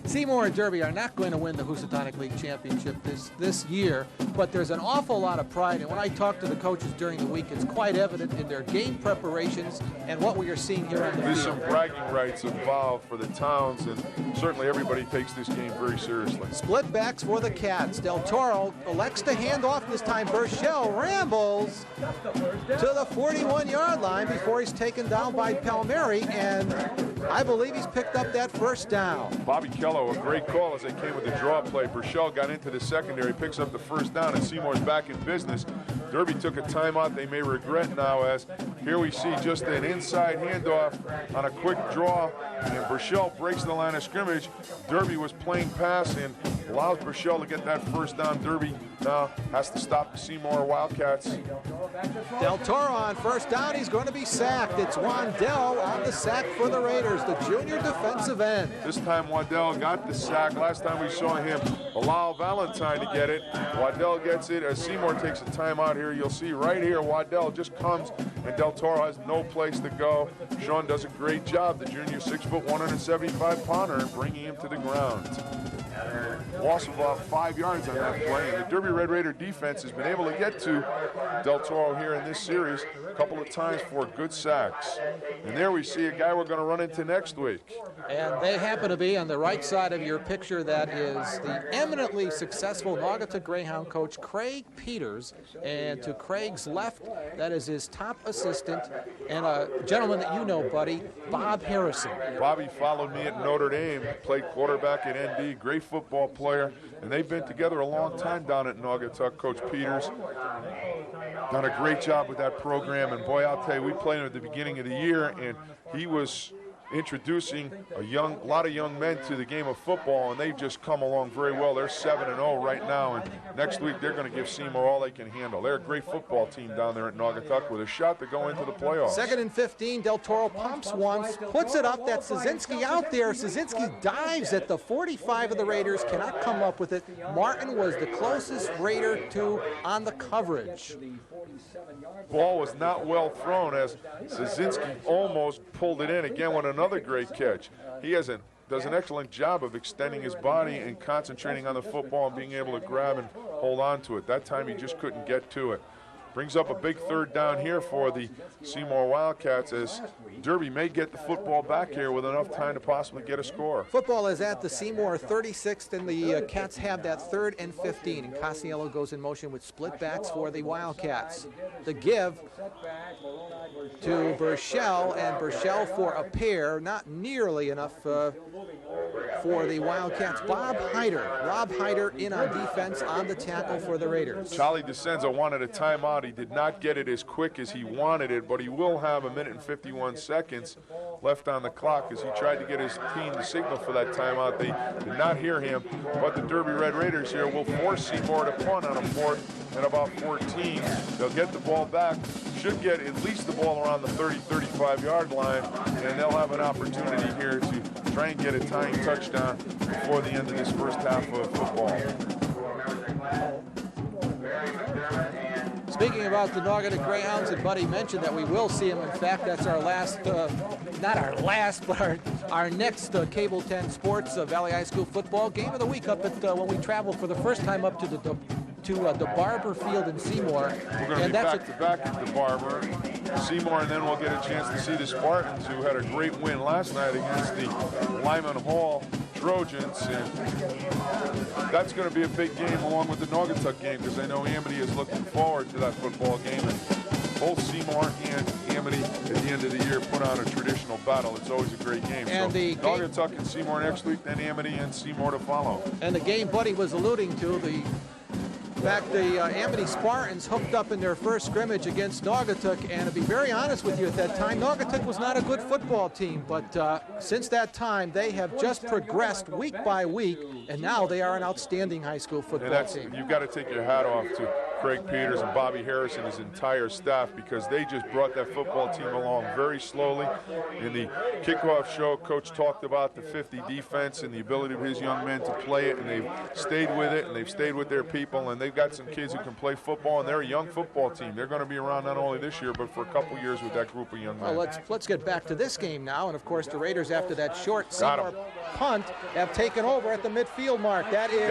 Seymour and Derby are not going to win the Housatonic League Championship this year, but there's an awful lot of pride. And when I talk to the coaches during the week, it's quite evident in their game preparations and what we are seeing here on the There's field. some bragging rights involved for the towns, and certainly everybody takes this game very seriously. Split backs for the Cats. Del Toro elects to hand off this time. Burchell rambles to the 41-yard line before he's taken down by Palmieri, and I believe he's picked up that first down. Bobby Kello, a great call as they came with the draw play. Burchell got into the secondary, picks up the first down, and Seymour's back in business. Derby took a timeout they may regret now, as here we see just an inside handoff on a quick draw, and Burchell breaks the line of scrimmage. Derby was playing pass and allows Burchell to get that first down. Derby now has to stop the Seymour Wildcats. Del Toro on first down. He's going to be sacked. It's Wandell on the sack for the Raiders, the junior defensive end. This time Waddell got the sack. Last time we saw him allow Valentine to get it. Waddell gets it as Seymour takes a timeout here. You'll see right here Waddell just comes and Del Toro has no place to go. Sean does a great job, the junior 6 foot 175 pounder, in bringing him to the ground. Loss of about 5 yards on that play, and the Derby Red Raider defense has been able to get to Del Toro here in this series a couple of times for good sacks. And there we see a guy we're going to run into next week. And they happen to be on the right side of your picture. That is the eminently successful Naugatuck Greyhound coach Craig Peters, and to Craig's left, that is his top assistant and a gentleman that you know, buddy, Bob Harrison. Bobby followed me at Notre Dame, played quarterback at ND, great football player, and they've been together a long time down at Naugatuck. Coach Peters done a great job with that program, and boy, I'll tell you, we played him at the beginning of the year, and he was introducing a lot of young men to the game of football, and they've just come along very well. They're 7-0 right now, and next week they're going to give Seymour all they can handle. They're a great football team down there at Naugatuck with a shot to go into the playoffs. 2nd and 15, Del Toro pumps once, puts it up. That's Szynski out there. Szynski dives at the 45 of the Raiders, cannot come up with it. Martin was the closest Raider to on the coverage. Ball was not well thrown as Szynski almost pulled it in. Again, with another great catch. He does an excellent job of extending his body and concentrating on the football and being able to grab and hold on to it. That time he just couldn't get to it. Brings up a big third down here for the Seymour Wildcats, as Derby may get the football back here with enough time to possibly get a score. Football is at the Seymour 36th, and the Cats have that 3rd and 15. And Casiello goes in motion with split backs for the Wildcats. The give to Burchell, and Burchell for a pair, not nearly enough for the Wildcats. Rob Hyder in on defense on the tackle for the Raiders. Charlie DeCenza wanted a timeout. He did not get it as quick as he wanted it, but he will have 1 minute and 51 seconds left on the clock as he tried to get his team to signal for that timeout. They did not hear him, but the Derby Red Raiders here will force Seymour to punt on a 4th and about 14. They'll get the ball back, should get at least the ball around the 30-35-yard line, and they'll have an opportunity here to try and get a tying touchdown before the end of this first half of football. Speaking about the Naugatuck Greyhounds, and Buddy mentioned that we will see them. In fact, that's our last, not our last, but our next Cable 10 Sports Valley High School football game of the week up at when we travel for the first time up to the Barber Field in Seymour. We're going to be back-to-back at the Barber, Seymour, and then we'll get a chance to see the Spartans, who had a great win last night against the Lyman Hall Trojans, and that's going to be a big game along with the Naugatuck game, because I know Amity is looking forward to that football game, and both Seymour and Amity at the end of the year put on a traditional battle. It's always a great game. And so the Naugatuck and Seymour next week, then Amity and Seymour to follow. And the game Buddy was alluding to, the fact the Amity Spartans hooked up in their first scrimmage against Naugatuck, and to be very honest with you, at that time, Naugatuck was not a good football team, but since that time, they have just progressed week by week, and now they are an outstanding high school football team. You've got to take your hat off to Craig Peters and Bobby Harris and his entire staff, because they just brought that football team along very slowly. In the kickoff show, Coach talked about the 50 defense and the ability of his young men to play it, and they've stayed with it, and they've stayed with their people, and they've got some kids who can play football, and they're a young football team. They're going to be around not only this year, but for a couple years with that group of young men. Well, let's get back to this game now, and of course the Raiders, after that short Seymour punt, have taken over at the midfield mark. That is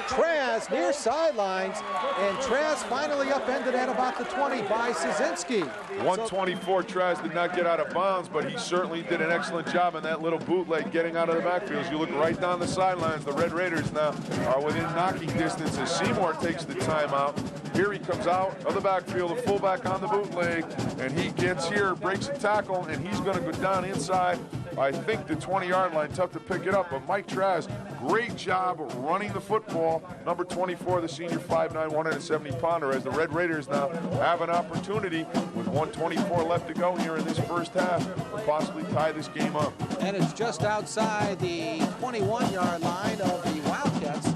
Traz near sidelines, and Traz finally upended at about the 20 by Szynski. 124, Traz did not get out of bounds, but he certainly did an excellent job in that little bootleg getting out of the backfield. As you look right down the sidelines, the Red Raiders now are within knocking distance as Seymour takes the timeout. Here he comes out of the backfield, the fullback on the bootleg, and he gets here, breaks a tackle, and he's going to go down inside, I think, the 20-yard line. Tough to pick it up, but Mike Traz, great job of running the football. Number 24, the senior 5'9", 170-pounder, as the Red Raiders now have an opportunity with 1:24 left to go here in this first half to possibly tie this game up. And it's just outside the 21-yard line of the Wildcats,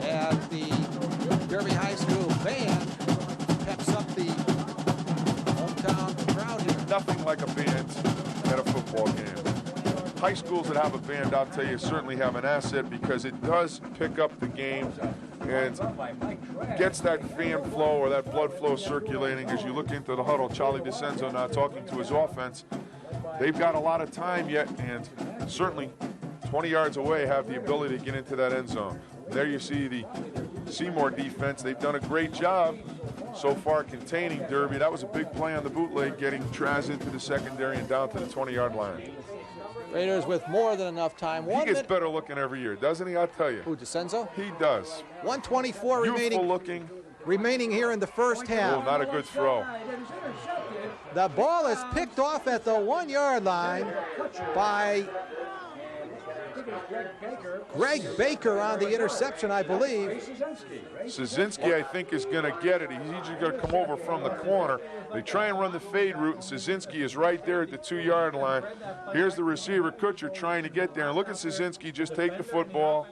and the Derby High School band peps up the hometown crowd here. Nothing like a band at a football game. High schools that have a band, I'll tell you, certainly have an asset, because it does pick up the game and gets that fan flow or that blood flow circulating. As you look into the huddle, Charlie DeCenzo now talking to his offense. They've got a lot of time yet, and certainly 20 yards away have the ability to get into that end zone. There you see the Seymour defense. They've done a great job so far containing Derby. That was a big play on the bootleg, getting Traz into the secondary and down to the 20-yard line. Raiders with more than enough time. He gets better looking every year, doesn't he? I'll tell you. Who, DeCenzo? He does. 1:24 remaining here in the first half. Oh, not a good throw. The ball is picked off at the 1-yard line by Greg Baker on the interception, I believe. Szynski, I think, is going to get it. He's just going to come over from the corner. They try and run the fade route, and Szynski is right there at the 2-yard line. Here's the receiver, Kutcher, trying to get there. And look at Szynski just take the football,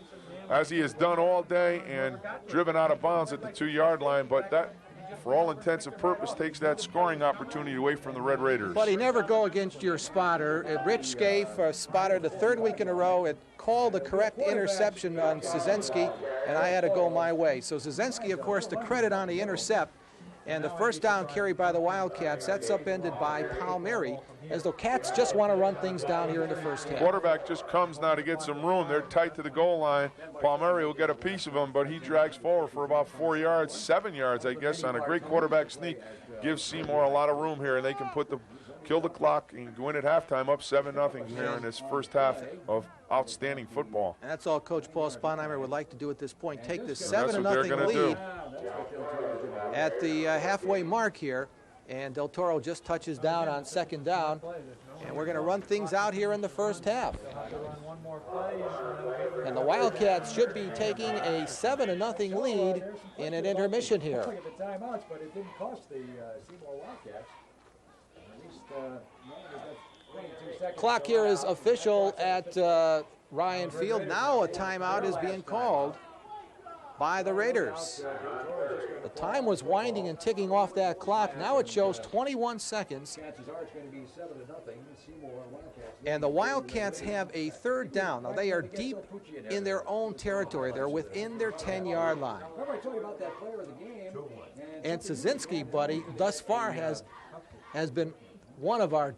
as he has done all day, and driven out of bounds at the 2-yard line. But that, for all intents and purposes, takes that scoring opportunity away from the Red Raiders. But he never go against your spotter. Rich Scaife, spotter, the third week in a row, it called the correct interception on Szynski, and I had to go my way. So Szynski, of course, the credit on the intercept, and the first down carry by the Wildcats, that's upended by Palmieri, as the Cats just want to run things down here in the first half. Quarterback just comes now to get some room. They're tight to the goal line. Palmieri will get a piece of him, but he drags forward for about 4 yards, 7 yards, I guess, on a great quarterback sneak. Gives Seymour a lot of room here, and they can kill the clock and go in at halftime up 7-0 here in this first half of outstanding football. And that's all Coach Paul Sponheimer would like to do at this point. Take this 7-0 lead at the halfway mark here. And Del Toro just touches down on second down. And we're going to run things out here in the first half. And the Wildcats should be taking a 7-0 lead in an intermission here. Clock here is official at Ryan Field. Now a timeout is being called by the Raiders. The time was winding and ticking off that clock. Now it shows 21 seconds. And the Wildcats have a third down. Now they are deep in their own territory. They're within their 10-yard line. And Szynski, buddy, thus far has been one of our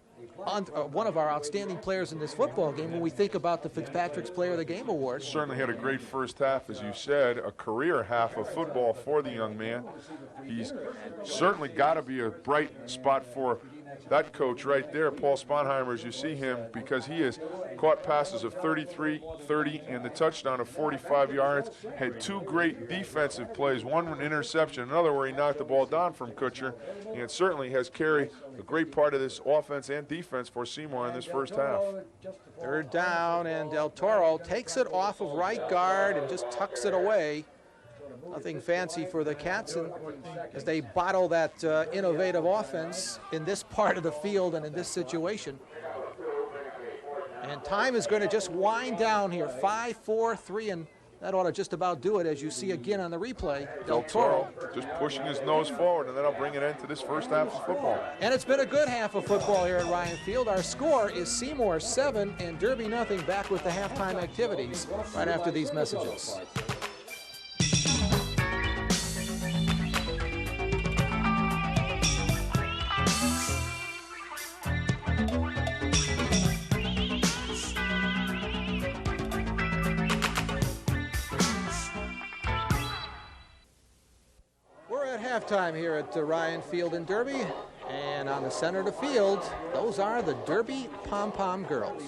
outstanding players in this football game when we think about the Fitzpatrick's Player of the Game award. Certainly had a great first half, as you said, a career half of football for the young man. He's certainly got to be a bright spot for that coach right there, Paul Sponheimer, as you see him, because he has caught passes of 33, 30, and the touchdown of 45 yards. Had two great defensive plays, one an interception, another where he knocked the ball down from Kutcher, and certainly has carried a great part of this offense and defense for Seymour in this first half. Third down, and Del Toro takes it off of right guard and just tucks it away. Nothing fancy for the Cats, and as they bottle that innovative offense in this part of the field and in this situation. And time is going to just wind down here. 5, 4, 3, and that ought to just about do it, as you see again on the replay. Del Toro just pushing his nose forward, and that'll bring an end to this first half of football. And it's been a good half of football here at Ryan Field. Our score is Seymour 7 and Derby nothing. Back with the halftime activities right after these messages. Halftime here at Ryan Field in Derby, and on the center of the field, those are the Derby Pom-Pom girls.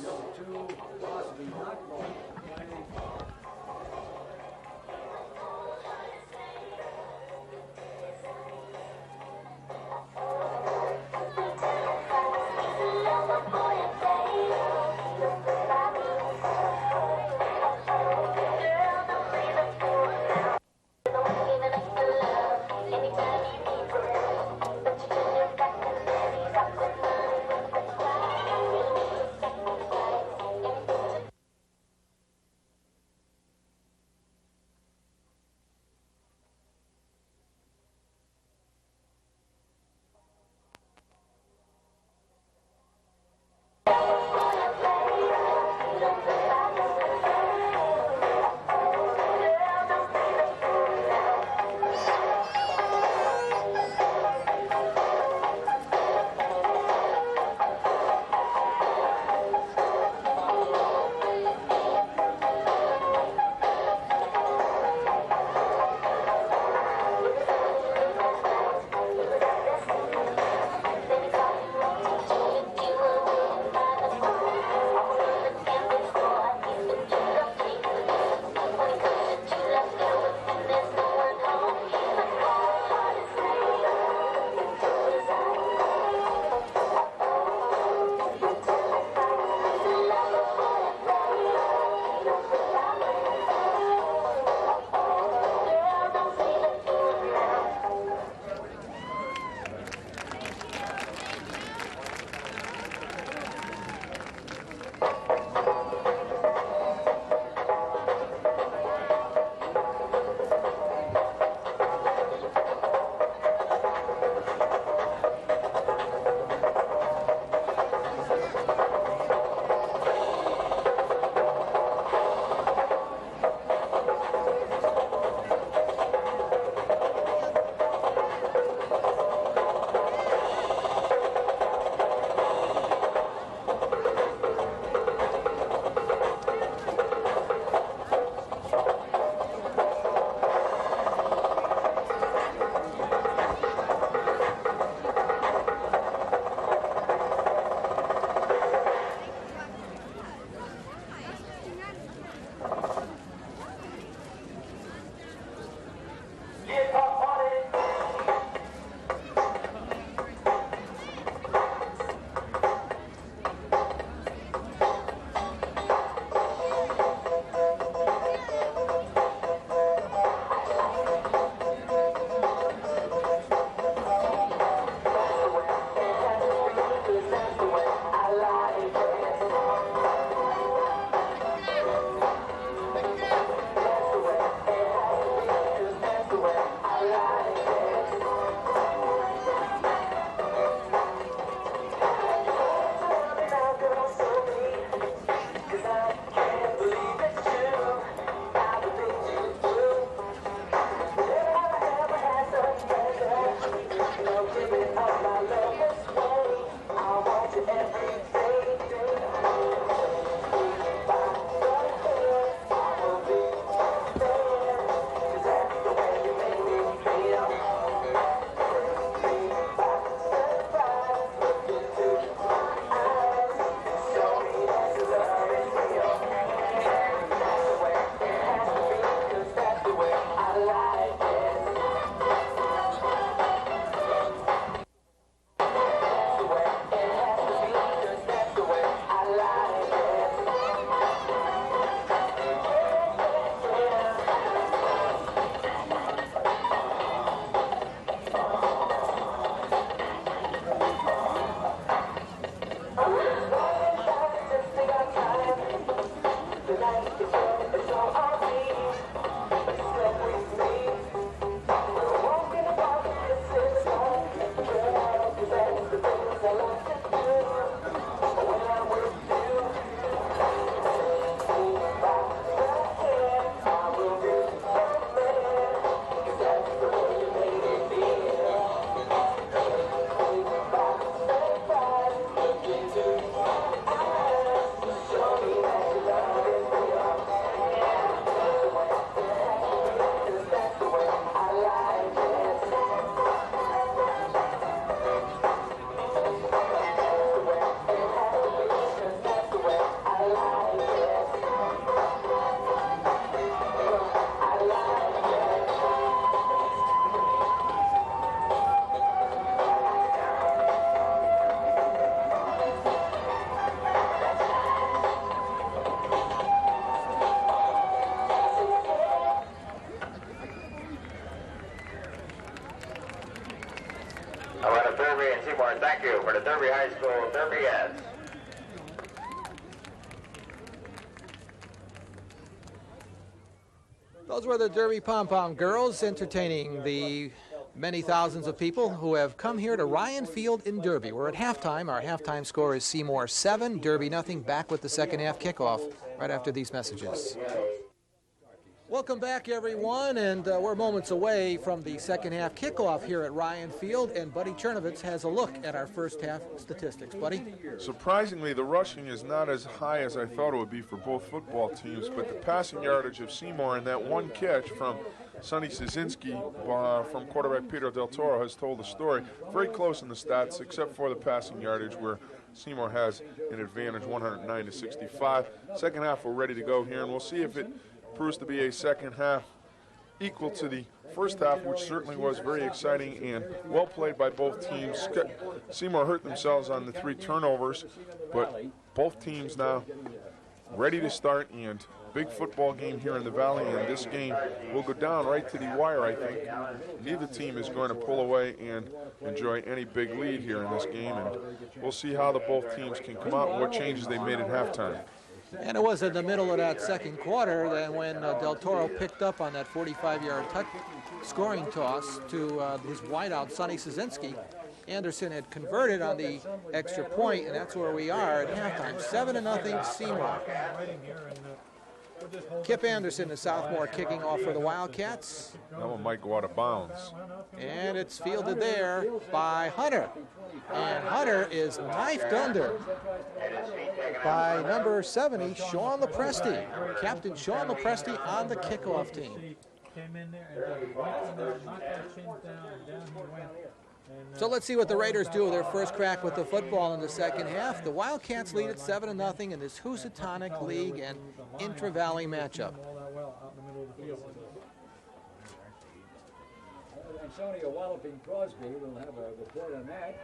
How about a Derby and Seymour? Thank you for the Derby High School Derby-ettes. Those were the Derby Pom-Pom girls entertaining the many thousands of people who have come here to Ryan Field in Derby. We're at halftime. Our halftime score is Seymour 7, Derby nothing. Back with the second half kickoff right after these messages. Welcome back, everyone, and we're moments away from the second half kickoff here at Ryan Field, and Buddy Chernovitz has a look at our first half statistics. Buddy? Surprisingly, the rushing is not as high as I thought it would be for both football teams, but the passing yardage of Seymour and that one catch from Sonny Szynski from quarterback Peter Del Toro has told the story. Very close in the stats, except for the passing yardage where Seymour has an advantage, 109-65. Second half, we're ready to go here, and we'll see if it proves to be a second half equal to the first half, which certainly was very exciting and well played by both teams. Seymour hurt themselves on the 3 turnovers, but both teams now ready to start, and big football game here in the Valley, and this game will go down right to the wire, I think. Neither team is going to pull away and enjoy any big lead here in this game, and we'll see how the both teams can come out and what changes they made at halftime. And it was in the middle of that second quarter that when Del Toro picked up on that 45-yard scoring toss to his wideout, Sonny Szynski. Anderson had converted on the extra point, and that's where we are at halftime. 7-0 Seymour. Kip Anderson, the sophomore, kicking off for the Wildcats. That one might go out of bounds. And it's fielded there by Hunter. And Hunter is knifed under by number 70, Sean Lopresti. Captain Sean Lopresti on the kickoff team. So let's see what the Raiders do with their first crack with the football in the second half. The Wildcats lead at 7-0 in this Housatonic League and Intra-Valley matchup. Ansonia Walloping Crosby will have a report on that.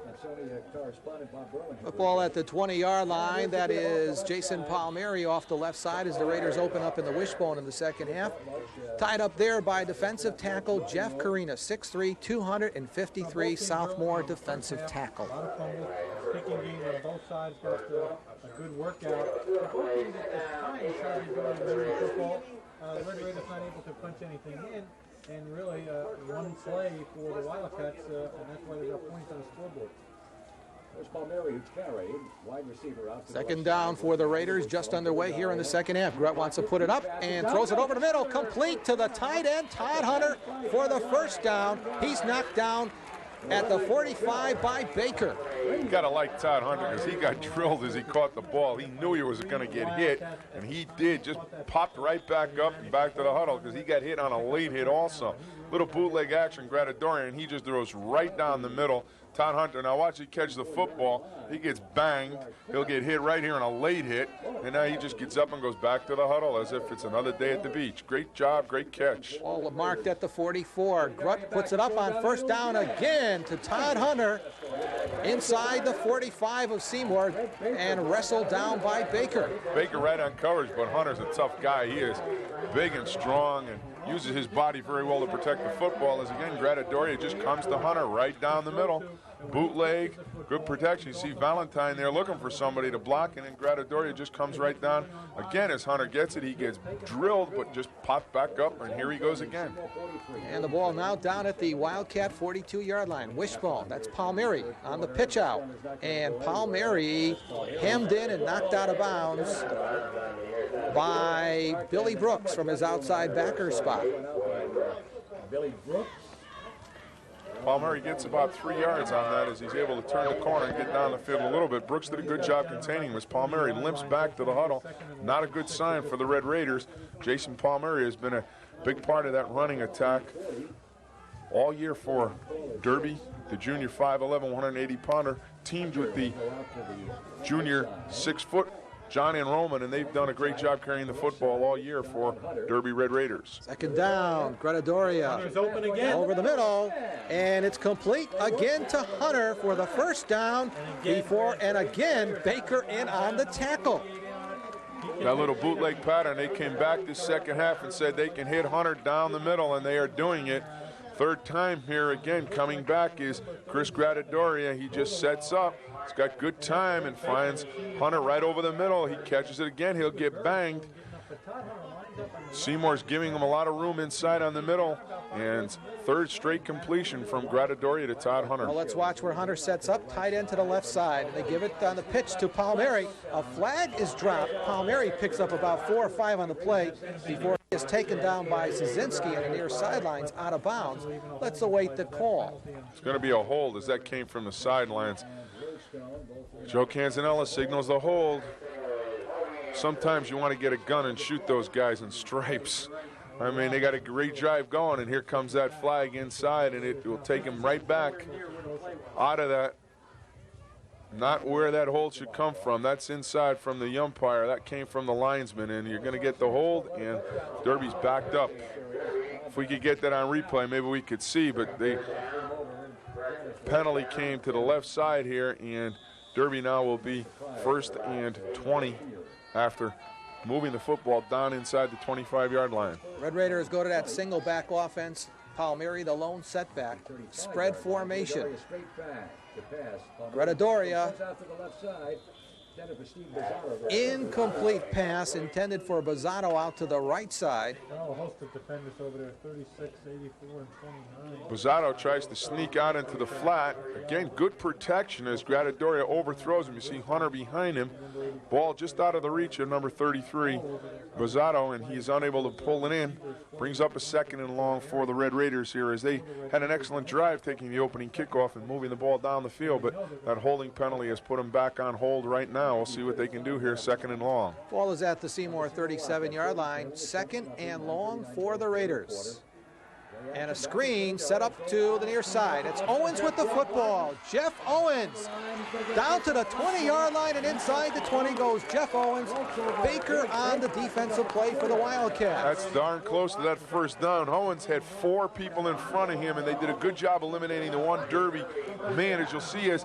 Ansonia correspondent Bob Berlin. Football at the 20-yard line. That is Jason Palmieri off the left side as the Raiders open up in the wishbone in the second half. Tied up there by defensive tackle Jeff Carina, 6'3", 253 sophomore defensive tackle. Kicking game on both sides, got a good workout. Both teams at times try to be going to football. The Red Raiders not able to punch anything in. And really one play for the Wildcats, and that's why they got points on the scoreboard. There's Palmieri who carried, wide receiver out. Second down for the Raiders, just underway here in the second half. Grutt wants to put it up and throws it over the middle, complete to the tight end, Todd Hunter, for the first down. He's knocked down at the 45 by Baker. You got to like Todd Hunter because he got drilled as he caught the ball. He knew he was going to get hit, and he did. Just popped right back up and back to the huddle because he got hit on a late hit also. Little bootleg action, Gratadorian, and he just throws right down the middle. Todd Hunter, now watch he catch the football. He gets banged. He'll get hit right here on a late hit, and now he just gets up and goes back to the huddle as if it's another day at the beach. Great job, great catch. All marked at the 44. Grutt puts it up on first down again to Todd Hunter inside the 45 of Seymour and wrestled down by Baker. Baker right on coverage, but Hunter's a tough guy. He is big and strong and uses his body very well to protect the football. As again, Gradadoria just comes to Hunter right down the middle. Bootleg, good protection. You see Valentine there looking for somebody to block, and then Gradadoria just comes right down. Again, as Hunter gets it, he gets drilled, but just popped back up, and here he goes again. And the ball now down at the Wildcat 42-yard line. Wishbone, that's Palmieri on the pitch out. And Palmieri hemmed in and knocked out of bounds by Billy Brooks from his outside backer spot. Billy Brooks. Palmieri gets about 3 yards on that as he's able to turn the corner and get down the field a little bit. Brooks did a good job containing him as Palmieri limps back to the huddle. Not a good sign for the Red Raiders. Jason Palmieri has been a big part of that running attack all year for Derby, the junior 5'11", 180-pounder, teamed with the junior 6-foot John and Roman, and they've done a great job carrying the football all year for Derby Red Raiders. Second down, Gradadoria open again. Over the middle, and it's complete again to Hunter for the first down and again Baker in on the tackle. That little bootleg pattern, they came back this second half and said they can hit Hunter down the middle, and they are doing it. Third time here again coming back is Chris Gradadoria. He just sets up. He's got good time and finds Hunter right over the middle. He catches it again. He'll get banged. Seymour's giving him a lot of room inside on the middle, and third straight completion from Gradadoria to Todd Hunter. Well, let's watch where Hunter sets up, tight end to the left side. They give it on the pitch to Palmieri. A flag is dropped. Palmieri picks up about 4 or 5 on the play before he is taken down by Szynski on the near sidelines out of bounds. Let's await the call. It's going to be a hold as that came from the sidelines. Joe Canzanella signals the hold. Sometimes you want to get a gun and shoot those guys in stripes. I mean, they got a great drive going, and here comes that flag inside, and it will take him right back out of that. Not where that hold should come from. That's inside from the umpire. That came from the linesman, and you're going to get the hold, and Derby's backed up. If we could get that on replay, maybe we could see, but the penalty came to the left side here, and Derby now will be 1st and 20 after moving the football down inside the 25-yard line. Red Raiders go to that single back offense. Palmieri, the lone setback. Spread formation. Gradadoria. Incomplete pass intended for Bozzato out to the right side. A host of defenders over there, 36, 84, and 29. Bozzato tries to sneak out into the flat. Again, good protection as Gradadoria overthrows him. You see Hunter behind him. Ball just out of the reach of number 33, Bozzato, and he's unable to pull it in. Brings up a 2nd and long for the Red Raiders here as they had an excellent drive taking the opening kickoff and moving the ball down the field, but that holding penalty has put them back on hold right now. We'll see what they can do here, 2nd and long. Ball is at the Seymour 37-yard line. 2nd and long for the Raiders. And a screen set up to the near side. It's Owens with the football. Jeff Owens down to the 20-yard line, and inside the 20 goes Jeff Owens. Baker on the defensive play for the Wildcats. That's darn close to that first down. Owens had 4 people in front of him, and they did a good job eliminating the one Derby man. As you'll see, as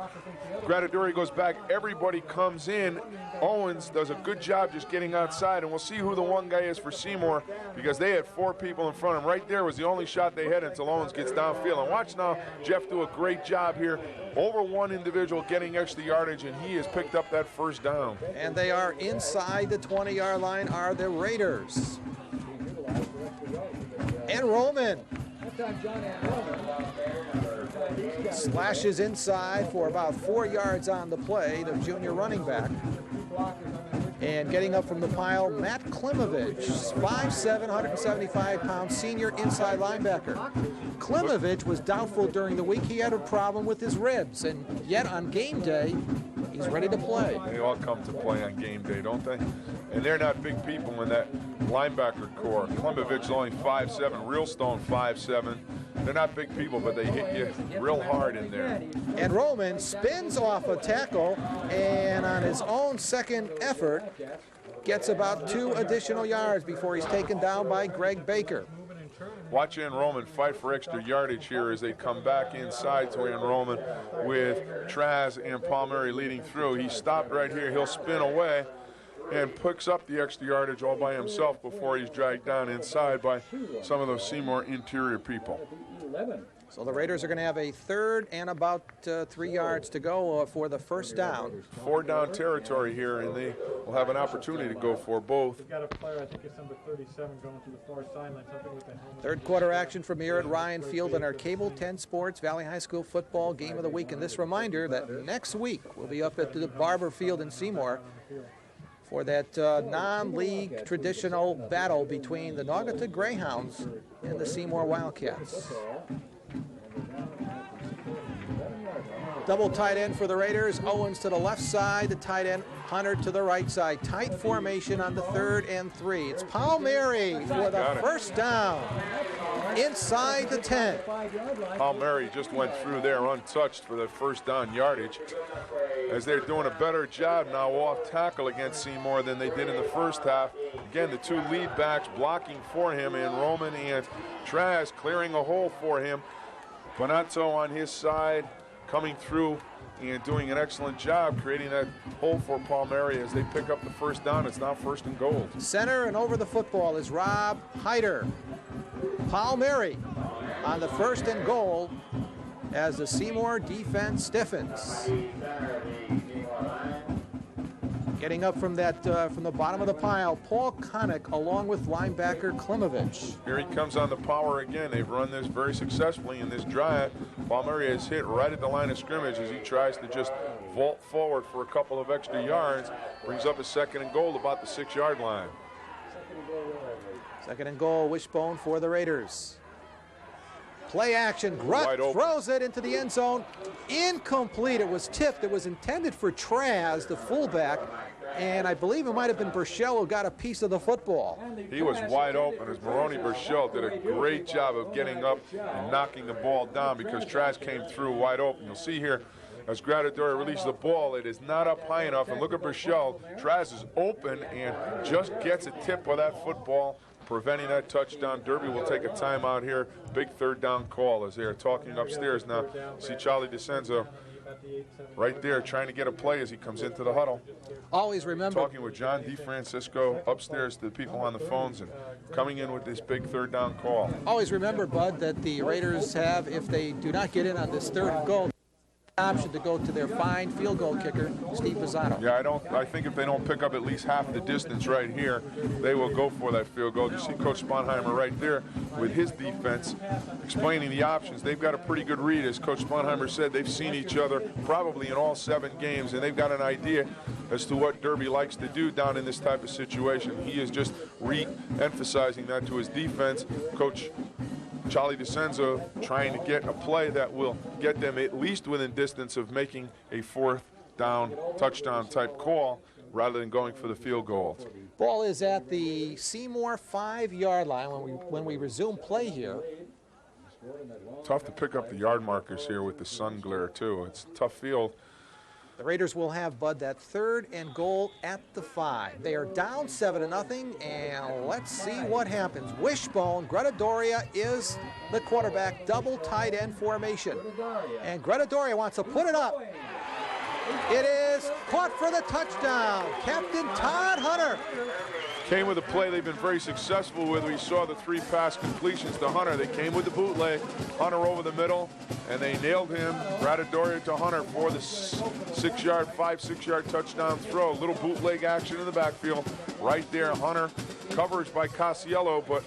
Gradadoria goes back, everybody comes in. Owens does a good job just getting outside, and we'll see who the one guy is for Seymour because they had 4 people in front of him. Right there was the only shot they had until Owens gets downfield. And watch now Jeff do a great job here. Over one individual getting extra yardage, and he has picked up that first down. And they are inside the 20-yard line are the Raiders. And Roman slashes inside for about 4 yards on the play, the junior running back. And getting up from the pile, Matt Klimovich, 5'7", 175-pound senior inside linebacker. Klimovich was doubtful during the week. He had a problem with his ribs, and yet on game day, he's ready to play. They all come to play on game day, don't they? And they're not big people in that linebacker core. Klimovich is only 5'7", Realstone 5'7". They're not big people, but they hit you real hard in there. And Roman spins off a tackle, and on his own second effort, gets about 2 additional yards before he's taken down by Greg Baker. Watch Ann Roman fight for extra yardage here as they come back inside to Ann Roman with Traz and Palmieri leading through. He stopped right here. He'll spin away and picks up the extra yardage all by himself before he's dragged down inside by some of those Seymour interior people. So the Raiders are going to have a 3rd and about 3 yards to go for the first down. 4-down territory here, and they will have an opportunity to go for both. We've got a player, I think it's number 37, going to the far sideline. Something with the helmet. Third quarter action from here at Ryan Field in our Cable 10 Sports Valley High School football game of the week. And this reminder that next week we'll be up at the Barber Field in Seymour for that non-league traditional battle between the Naugatuck Greyhounds and the Seymour Wildcats. Double tight end for the Raiders. Owens to the left side, the tight end Hunter to the right side. Tight formation on the 3rd and 3. It's Palmieri for the first down inside the 10. Palmieri just went through there untouched for the first down yardage as they're doing a better job now off tackle against Seymour than they did in the first half. Again, the 2 lead backs blocking for him, and Roman and Traz clearing a hole for him. Bonato on his side coming through and doing an excellent job creating that hole for Palmieri as they pick up the first down. It's now 1st and goal. Center and over the football is Rob Hyder. Palmieri on the 1st and goal as the Seymour defense stiffens. Getting up from that from the bottom of the pile, Paul Connick along with linebacker Klimovich. Here he comes on the power again. They've run this very successfully in this drive. Palmieri is hit right at the line of scrimmage as he tries to just vault forward for a couple of extra yards. Brings up a 2nd and goal about the 6-yard line. 2nd and goal, wishbone for the Raiders. Play action, Grutt throws it into the end zone. Incomplete, it was tipped. It was intended for Traz, the fullback, and I believe it might have been Burchell who got a piece of the football. He was wide open as Maroney Burchell did a great job of getting up and knocking the ball down because Traz came through wide open. You'll see here as Gradadori releases the ball, it is not up high enough, and look at Burchell. Traz is open and just gets a tip of that football, preventing that touchdown. Derby will take a timeout here. Big 3rd down call as they are talking upstairs now. See Charlie DeCenzo right there trying to get a play as he comes into the huddle. Always remember. Talking with John DeFrancisco upstairs to the people on the phones and coming in with this big 3rd down call. Always remember, Bud, that the Raiders have, if they do not get in on this 3rd goal, option to go to their fine field goal kicker, Steve Bizzotto. Yeah, I think if they don't pick up at least half the distance right here, they will go for that field goal. You see Coach Sponheimer right there with his defense explaining the options. They've got a pretty good read. As Coach Sponheimer said, they've seen each other probably in all 7 games, and they've got an idea as to what Derby likes to do down in this type of situation. He is just re-emphasizing that to his defense. Coach Charlie DeCenzo trying to get a play that will get them at least within distance of making a 4th down touchdown type call rather than going for the field goal. Ball is at the Seymour 5-yard line when we resume play here. Tough to pick up the yard markers here with the sun glare too. It's a tough field. The Raiders will have, Bud, that 3rd and goal at the 5. They are down 7-0, and let's see what happens. Wishbone, Gretadoria is the quarterback, double tight end formation. And Gretadoria wants to put it up. It is caught for the touchdown. Captain Todd Hunter. Came with a play they've been very successful with. We saw the 3 pass completions to Hunter. They came with the bootleg. Hunter over the middle, and they nailed him. Gretadoria to Hunter for the 5-6-yard touchdown throw. Little bootleg action in the backfield. Right there, Hunter coverage by Casiello, but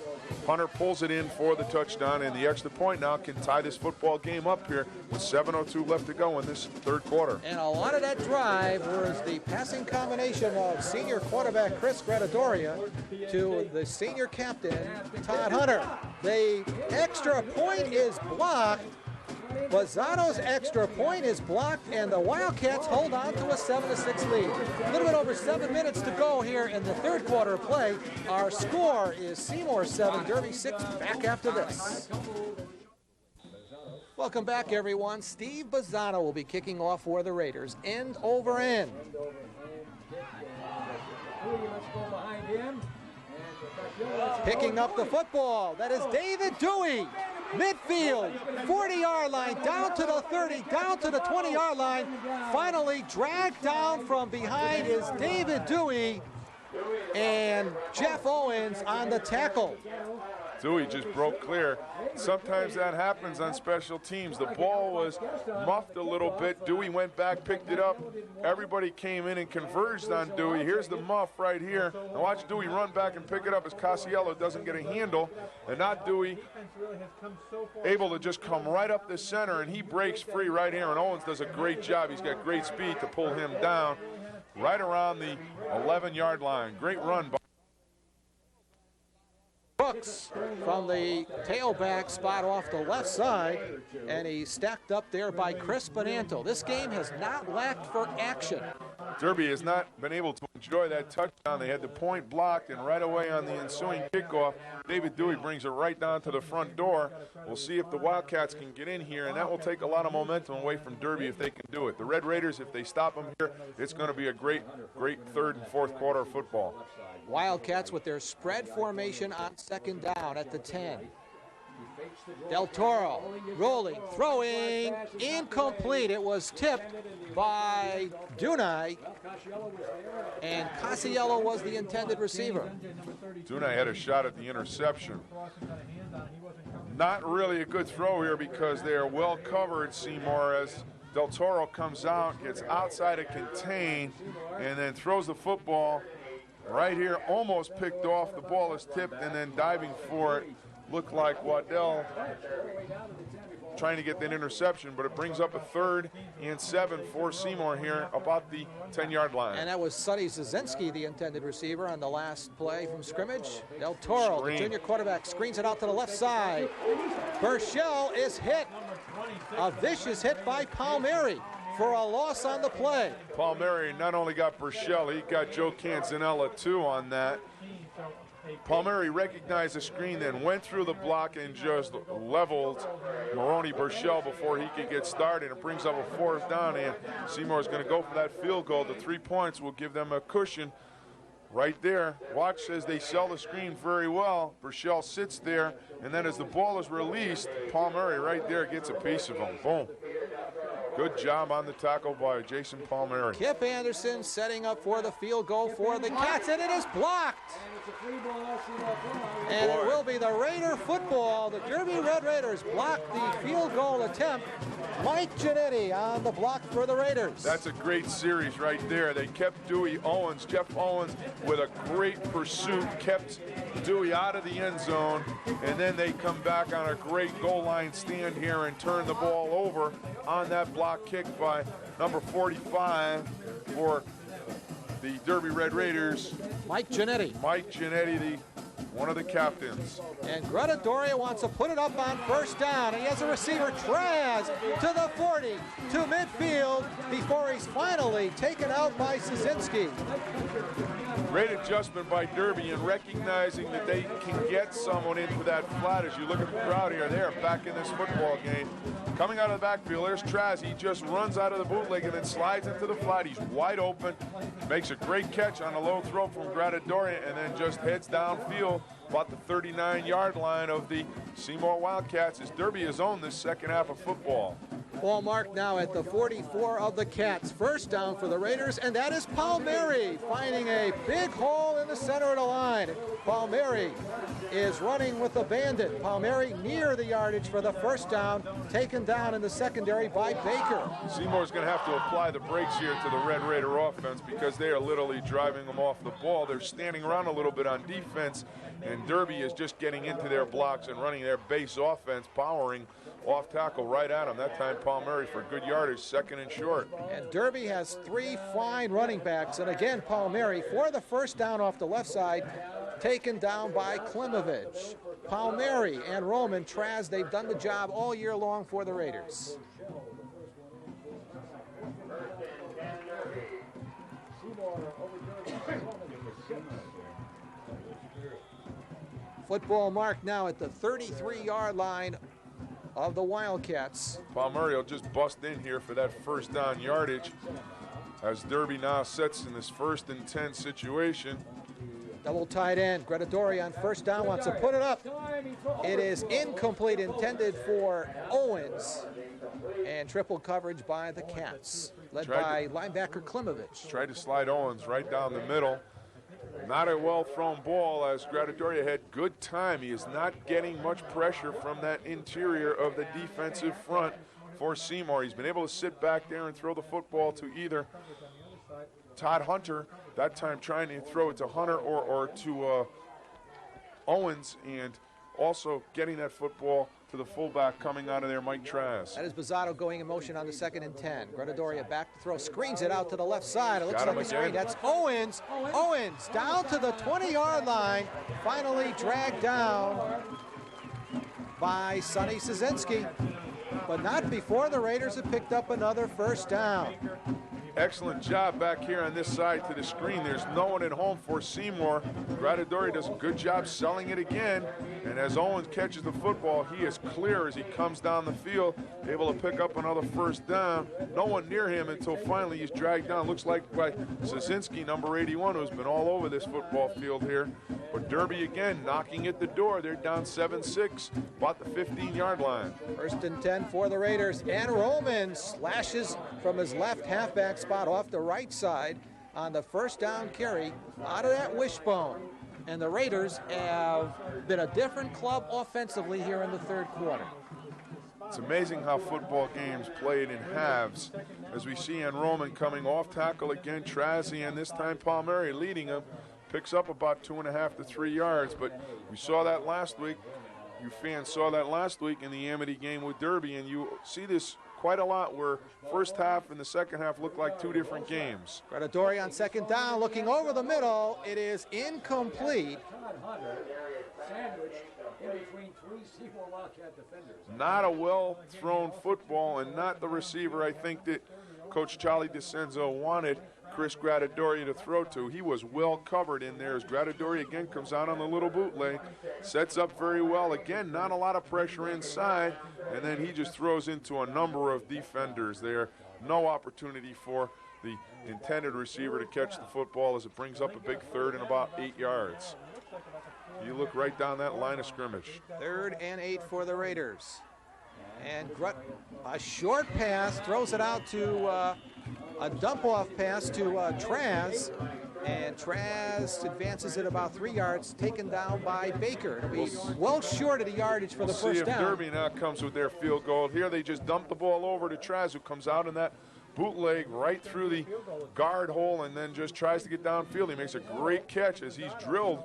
Hunter pulls it in for the touchdown, and the extra point now can tie this football game up here with 7:02 left to go in this 3rd quarter. And a lot of that drive was the passing combination of senior quarterback Chris Gretadoria to the senior captain, Todd Hunter. The extra point is blocked. Bizzotto's extra point is blocked, and the Wildcats hold on to a 7-6 lead. A little bit over 7 minutes to go here in the 3rd quarter of play. Our score is Seymour 7, Derby 6. Back after this. Welcome back, everyone. Steve Bizzotto will be kicking off for the Raiders, end over end. Picking up the football, that is David Dewey. Midfield, 40-yard line, down to the 30, down to the 20-yard line. Finally dragged down from behind is David Dewey and Jeff Owens on the tackle. Dewey just broke clear. Sometimes that happens on special teams. The ball was muffed a little bit. Dewey went back, picked it up. Everybody came in and converged on Dewey. Here's the muff right here. Now watch Dewey run back and pick it up as Casiello doesn't get a handle. And not Dewey able to just come right up the center, and he breaks free right here. And Owens does a great job. He's got great speed to pull him down right around the 11-yard line. Great run by Brooks from the tailback spot off the left side, and he's stacked up there by Chris Bonanto. This game has not lacked for action. Derby has not been able to enjoy that touchdown. They had the point blocked, and right away on the ensuing kickoff, David Dewey brings it right down to the front door. We'll see if the Wildcats can get in here, and that will take a lot of momentum away from Derby if they can do it. The Red Raiders, if they stop them here, it's going to be a great 3rd and 4th quarter of football. Wildcats with their spread formation on 2nd down at the 10. Del Toro rolling, throwing, incomplete. It was tipped by Dunai, and Casiello was the intended receiver. Dunai had a shot at the interception. Not really a good throw here because they are well covered, Seymour, as Del Toro comes out, gets outside of contain, and then throws the football right here, almost picked off. The ball is tipped, and then diving for it looked like Waddell trying to get that interception, but it brings up a 3rd and 7 for Seymour here about the 10-yard line. And that was Sonny Zazinski, the intended receiver, on the last play from scrimmage. Del Toro, the junior quarterback, screens it out to the left side. Burchell is hit. A vicious hit by Palmieri for a loss on the play. Palmieri not only got Burchell, he got Joe Canzanella too on that. Palmieri recognized the screen, then went through the block and just leveled Maroney Burchell before he could get started. It brings up a 4th down, and Seymour is going to go for that field goal. The 3 points will give them a cushion right there. Watch as they sell the screen very well. Burchell sits there, and then as the ball is released, Palmieri right there gets a piece of him. Boom. Good job on the tackle by Jason Palmieri. Kip Anderson setting up for the field goal for the Cats, and it is blocked. And it will be the Raider football. The Derby Red Raiders block the field goal attempt. Mike Giannetti on the block for the Raiders. That's a great series right there. They kept Jeff Owens with a great pursuit, kept Dewey out of the end zone, and then they come back on a great goal line stand here and turn the ball over on that block kick by number 45 for the Derby Red Raiders. Mike Giannetti. Mike Giannetti, one of the captains. And Greta Doria wants to put it up on 1st down. And he has a receiver, Traz, to the 40, to midfield, before he's finally taken out by Szynski. Great adjustment by Derby in recognizing that they can get someone into that flat. As you look at the crowd here, they are back in this football game. Coming out of the backfield, there's Traz. He just runs out of the bootleg and then slides into the flat. He's wide open, makes a great catch on a low throw from Greta Doria, and then just heads downfield about the 39-yard line of the Seymour Wildcats as Derby has owned this second half of football. Ball marked now at the 44 of the Cats. 1st down for the Raiders, and that is Palmieri finding a big hole in the center of the line. Palmieri is running with the bandit. Palmieri near the yardage for the 1st down, taken down in the secondary by Baker. Seymour's going to have to apply the brakes here to the Red Raider offense because they are literally driving them off the ball. They're standing around a little bit on defense, and Derby is just getting into their blocks and running their base offense, powering off tackle right at him. That time Palmieri for good yardage, 2nd and short. And Derby has 3 fine running backs, and again Palmieri for the 1st down off the left side, taken down by Klimovich. Palmieri and Roman Traz, they've done the job all year long for the Raiders. Football marked now at the 33-yard line of the Wildcats. Palmieri will just bust in here for that 1st down yardage as Derby now sets in this 1st and 10 situation. Double tight end. Greta Doria on 1st down wants to put it up. It is incomplete, intended for Owens. And triple coverage by the Cats, led by linebacker Klimovich. Tried to slide Owens right down the middle. Not a well-thrown ball as Greta Doria had good time. He is not getting much pressure from that interior of the defensive front for Seymour. He's been able to sit back there and throw the football to either Todd Hunter, that time trying to throw it to Hunter or to Owens, and also getting that football to the fullback coming out of there, Mike Traz. That is Bizzato going in motion on the 2nd and 10. Greta Doria back to throw, screens it out to the left side. It looks like a screen. That's Owens. Owens down to the 20-yard line, finally dragged down by Sonny Szynski, but not before the Raiders have picked up another 1st down. Excellent job back here on this side to the screen. There's no one at home for Seymour. Greta Doria does a good job selling it again. And as Owens catches the football, he is clear as he comes down the field, able to pick up another 1st down. No one near him until finally he's dragged down. Looks like by Szynski, number 81, who's been all over this football field here. But Derby again knocking at the door. They're down 7-6, about the 15-yard line. 1st and 10 for the Raiders. And Roman slashes from his left halfback spot off the right side on the 1st down carry out of that wishbone. and the Raiders have been a different club offensively here in the third quarter. It's amazing how football games played in halves. As we see Enrollment coming off tackle again, Trazy, and this time Palmieri leading him. Picks up about 2.5 to 3 yards, but we saw that last week. You fans saw that last week in the Amity game with Derby, and you see this quite a lot where first half and the second half look like two different games. Gradadori on second down, looking over the middle. It is incomplete. In between three Seymour Wildcat defenders. Not a well-thrown football, and not the receiver I think that Coach Charlie DeCenzo wanted Chris Gradadori to throw to. He was well covered in there as Gradadori again comes out on the little bootleg, sets up very well. Again, not a lot of pressure inside, and then he just throws into a number of defenders there. No opportunity for the intended receiver to catch the football as it brings up a big third and about 8 yards. You look right down that line of scrimmage. 3rd and 8 for the Raiders. And a short pass, throws it out to a dump-off pass to Traz. And Traz advances it about 3 yards, taken down by Baker. It'll be well short of the yardage for the first down. See if Derby now comes with their field goal. Here they just dump the ball over to Traz, who comes out in that bootleg right through the guard hole and then just tries to get downfield. He makes a great catch as he's drilled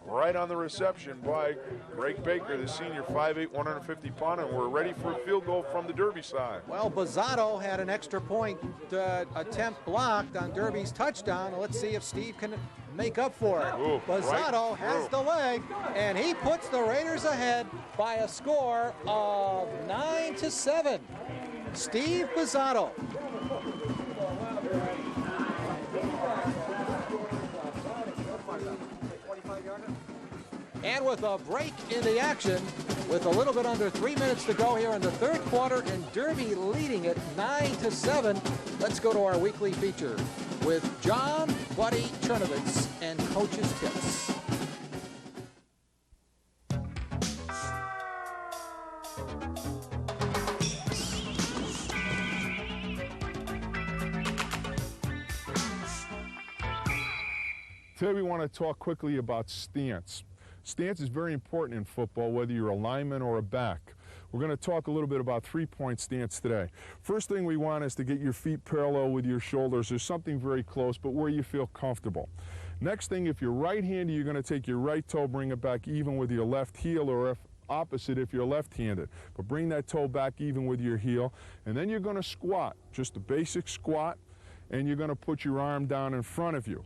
right on the reception by Greg Baker, the senior, 5'8", 150-pounder, and we're ready for a field goal from the Derby side. Well, Bozzato had an extra point attempt blocked on Derby's touchdown. Let's see if Steve can make up for it. Ooh, Bozzato has the leg, and he puts the Raiders ahead by a score of 9-7. Steve Bozzato. And with a break in the action, with a little bit under 3 minutes to go here in the third quarter, and Derby leading it 9-7. Let's go to our weekly feature with John Buddy Chernovitz and Coach's Tips. Today we want to talk quickly about stance. Stance is very important in football, whether you're a lineman or a back. We're going to talk a little bit about three-point stance today. First thing we want is to get your feet parallel with your shoulders. There's something very close, but where you feel comfortable. Next thing, if you're right-handed, you're going to take your right toe, bring it back even with your left heel, or if opposite if you're left-handed. But bring that toe back even with your heel. And then you're going to squat, just a basic squat, and you're going to put your arm down in front of you.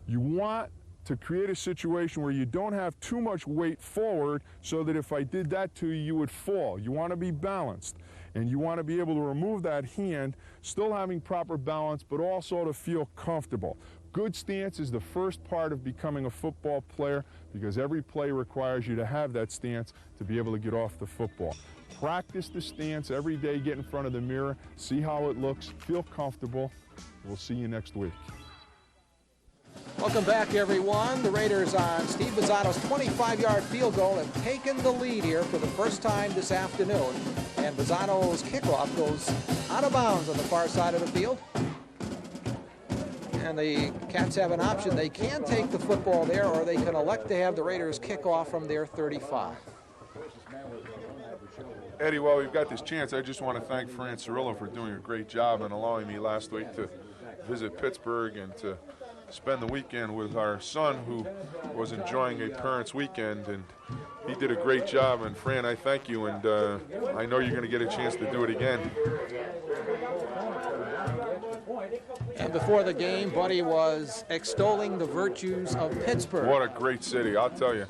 You want to create a situation where you don't have too much weight forward so that if I did that to you, you would fall. You want to be balanced, and you want to be able to remove that hand, still having proper balance, but also to feel comfortable. Good stance is the first part of becoming a football player because every play requires you to have that stance to be able to get off the football. Practice the stance every day, get in front of the mirror, see how it looks, feel comfortable. We'll see you next week. Welcome back, everyone. The Raiders on Steve Bozzato's 25-yard field goal have taken the lead here for the first time this afternoon. And Bozzato's kickoff goes out of bounds on the far side of the field. And the Cats have an option. They can take the football there, or they can elect to have the Raiders kick off from their 35. Eddie, while we've got this chance, I just want to thank Fran Cirillo for doing a great job and allowing me last week to visit Pittsburgh and to spend the weekend with our son who was enjoying a parents' weekend, and he did a great job. And Fran, I thank you, and I know you're going to get a chance to do it again. And before the game, Buddy was extolling the virtues of Pittsburgh. What a great city, I'll tell you.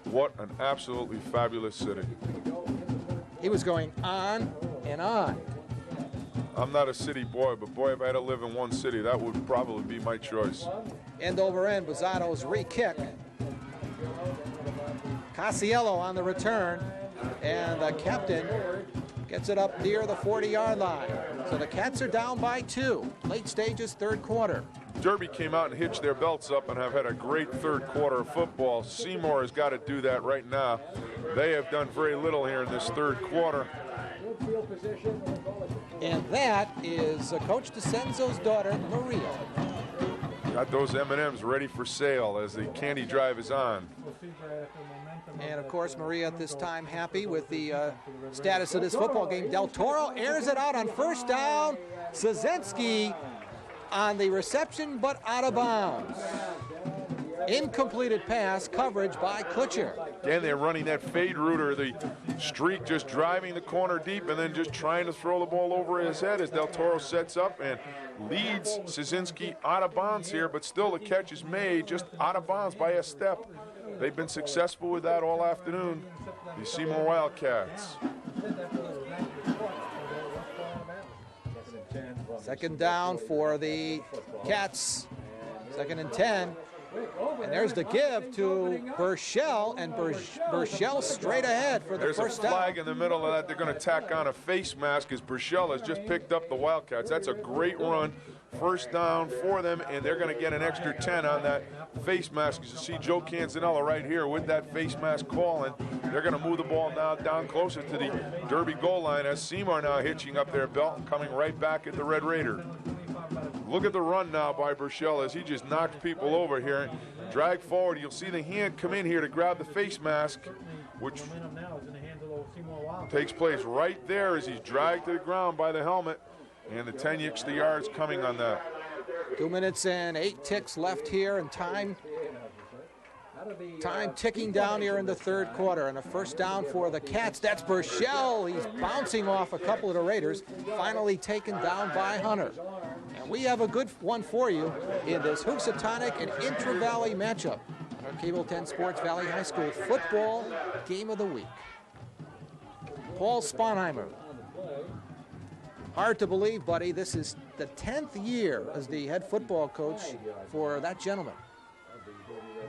What an absolutely fabulous city. He was going on and on. I'm not a city boy, but boy, if I had to live in one city, that would probably be my choice. End over end, Bozzato's re-kick. Casiello on the return, and the captain gets it up near the 40-yard line. So the Cats are down by 2. Late stages, third quarter. Derby came out and hitched their belts up and have had a great third quarter of football. Seymour has got to do that right now. They have done very little here in this third quarter. And that is Coach DeCenzo's daughter, Maria. Got those M&Ms ready for sale as the candy drive is on. And of course, Maria at this time happy with the status of this football game. Del Toro airs it out on first down. Szysinski on the reception, but out of bounds. Incompleted pass, coverage by Kutcher. Again, they're running that fade route or the streak, just driving the corner deep and then just trying to throw the ball over his head as Del Toro sets up and leads Szysinski out of bounds here, but still the catch is made just out of bounds by a step. They've been successful with that all afternoon, the Seymour Wildcats. Second down for the Cats. 2nd and 10. And there's the give to Burchell, and Burchell straight ahead for the There's first a down. flag in the middle of that. They're going to tack on a face mask as Burchell has just picked up the Wildcats. That's a great run. First down for them, and they're going to get an extra 10 on that face mask. You see Joe Canzanella right here with that face mask calling. They're going to move the ball now down closer to the Derby goal line as Seymour now hitching up their belt and coming right back at the Red Raider. Look at the run now by Burchell as he just knocks people over here. Drag forward. You'll see the hand come in here to grab the face mask, which takes place right there as he's dragged to the ground by the helmet. And the 10 extra yards coming on that. 2 minutes and 8 ticks left here, and time ticking down here in the third quarter. And a first down for the Cats. That's Burchell. He's bouncing off a couple of the Raiders. Finally taken down by Hunter. And we have a good one for you in this Housatonic and Intra-Valley matchup on our Cable 10 Sports Valley High School football game of the week. Paul Sponheimer. Hard to believe, buddy. This is the 10th year as the head football coach for that gentleman.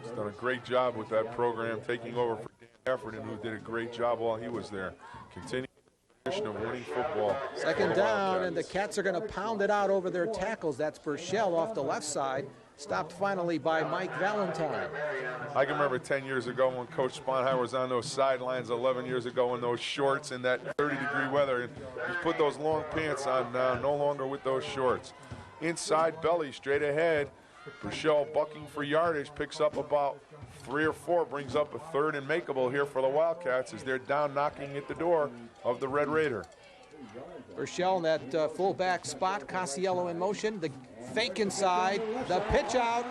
He's done a great job with that program, taking over for Dan Efferton, who did a great job while he was there. Continuing the tradition of winning football. Second down, and the Cats are going to pound it out over their tackles. That's Burchell off the left side. Stopped finally by Mike Valentine. I can remember 10 years ago when Coach Sponheimer was on those sidelines, 11 years ago in those shorts in that 30-degree weather. And he's put those long pants on now, no longer with those shorts. Inside belly, straight ahead. Burchell bucking for yardage, picks up about 3 or 4, brings up a 3rd and makeable here for the Wildcats as they're down knocking at the door of the Red Raider. Burchell in that fullback spot, Casiello in motion, the fake inside, the pitch out,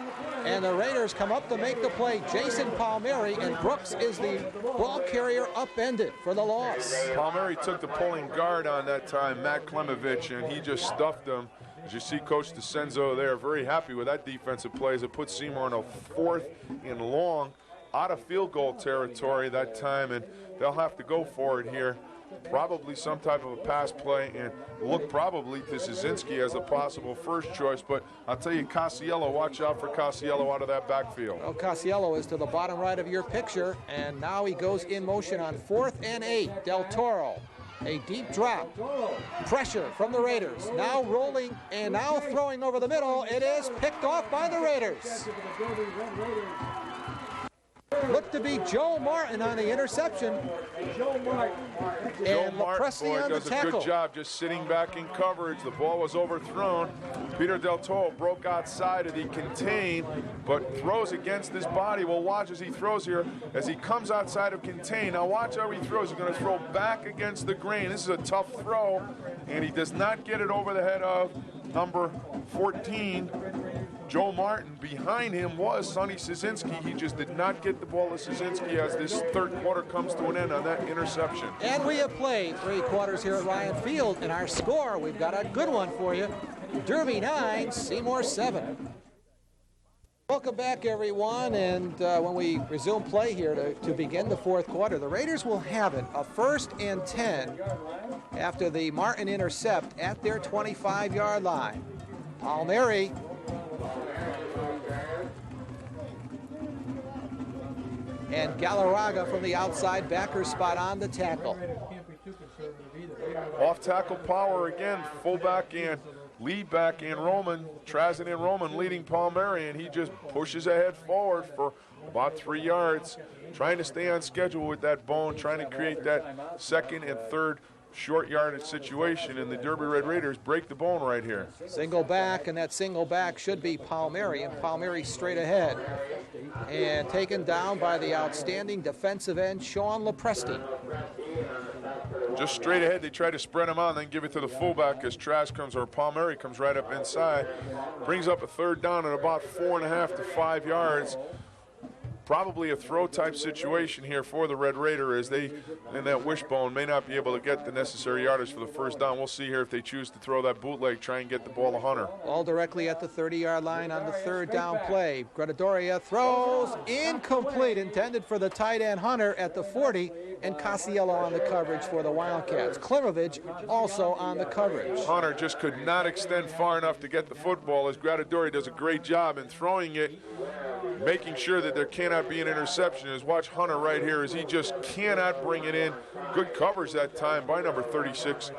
and the Raiders come up to make the play. Jason Palmieri, and Brooks is the ball carrier upended for the loss. Palmieri took the pulling guard on that time, Matt Klemovich, and he just stuffed him. As you see Coach DeCenzo there, very happy with that defensive play as it puts Seymour in a 4th and long, out of field goal territory that time, and they'll have to go for it here. Probably some type of a pass play, and look probably to Szysinski as a possible first choice, but I'll tell you, Casiello, watch out for Casiello out of that backfield. Well, Casiello is to the bottom right of your picture, and now he goes in motion on 4th and 8. Del Toro, a deep drop. Pressure from the Raiders. Now rolling and now throwing over the middle. It is picked off by the Raiders. Looked to be Joe Martin on the interception. Joe Martin does a good job just sitting back in coverage. The ball was overthrown. Peter Del Toro broke outside of the contain, but throws against his body. Well, watch as he throws here, as he comes outside of contain. Now watch how he throws. He's going to throw back against the grain. This is a tough throw, and he does not get it over the head of number 14. Joe Martin. Behind him was Sonny Szysinski. He just did not get the ball to Szysinski as this third quarter comes to an end on that interception. And we have played 3 quarters here at Ryan Field, and our score, we've got a good one for you. Derby 9, Seymour 7. Welcome back, everyone, and when we resume play here to begin the 4th quarter, the Raiders will have it, a 1st and 10 after the Martin intercept at their 25-yard line. Palmieri. And Galarraga from the outside backer spot on the tackle. Off tackle power again, fullback and lead back in Roman, Trazen and Roman leading Palmieri, and he just pushes ahead forward for about 3 yards, trying to stay on schedule with that bone, trying to create that 2nd and 3rd short yardage situation, and the Derby Red Raiders break the bone right here. Single back, and that single back should be Palmieri, and Palmieri straight ahead. And taken down by the outstanding defensive end, Sean Lepresti. Just straight ahead, they try to spread him out and then give it to the fullback as Palmieri comes right up inside. Brings up a third down at about 4.5 to 5 yards. Probably a throw type situation here for the Red Raider as they, in that wishbone, may not be able to get the necessary yardage for the first down. We'll see here if they choose to throw that bootleg, try and get the ball to Hunter. All directly at the 30-yard line on the third down play. Gregoria throws incomplete, intended for the tight end Hunter at the 40, and Casiello on the coverage for the Wildcats. Klimovich also on the coverage. Hunter just could not extend far enough to get the football as Gregoria does a great job in throwing it, making sure that there cannot be an interception. As watch Hunter right here as he just cannot bring it in. Good coverage that time by number 36,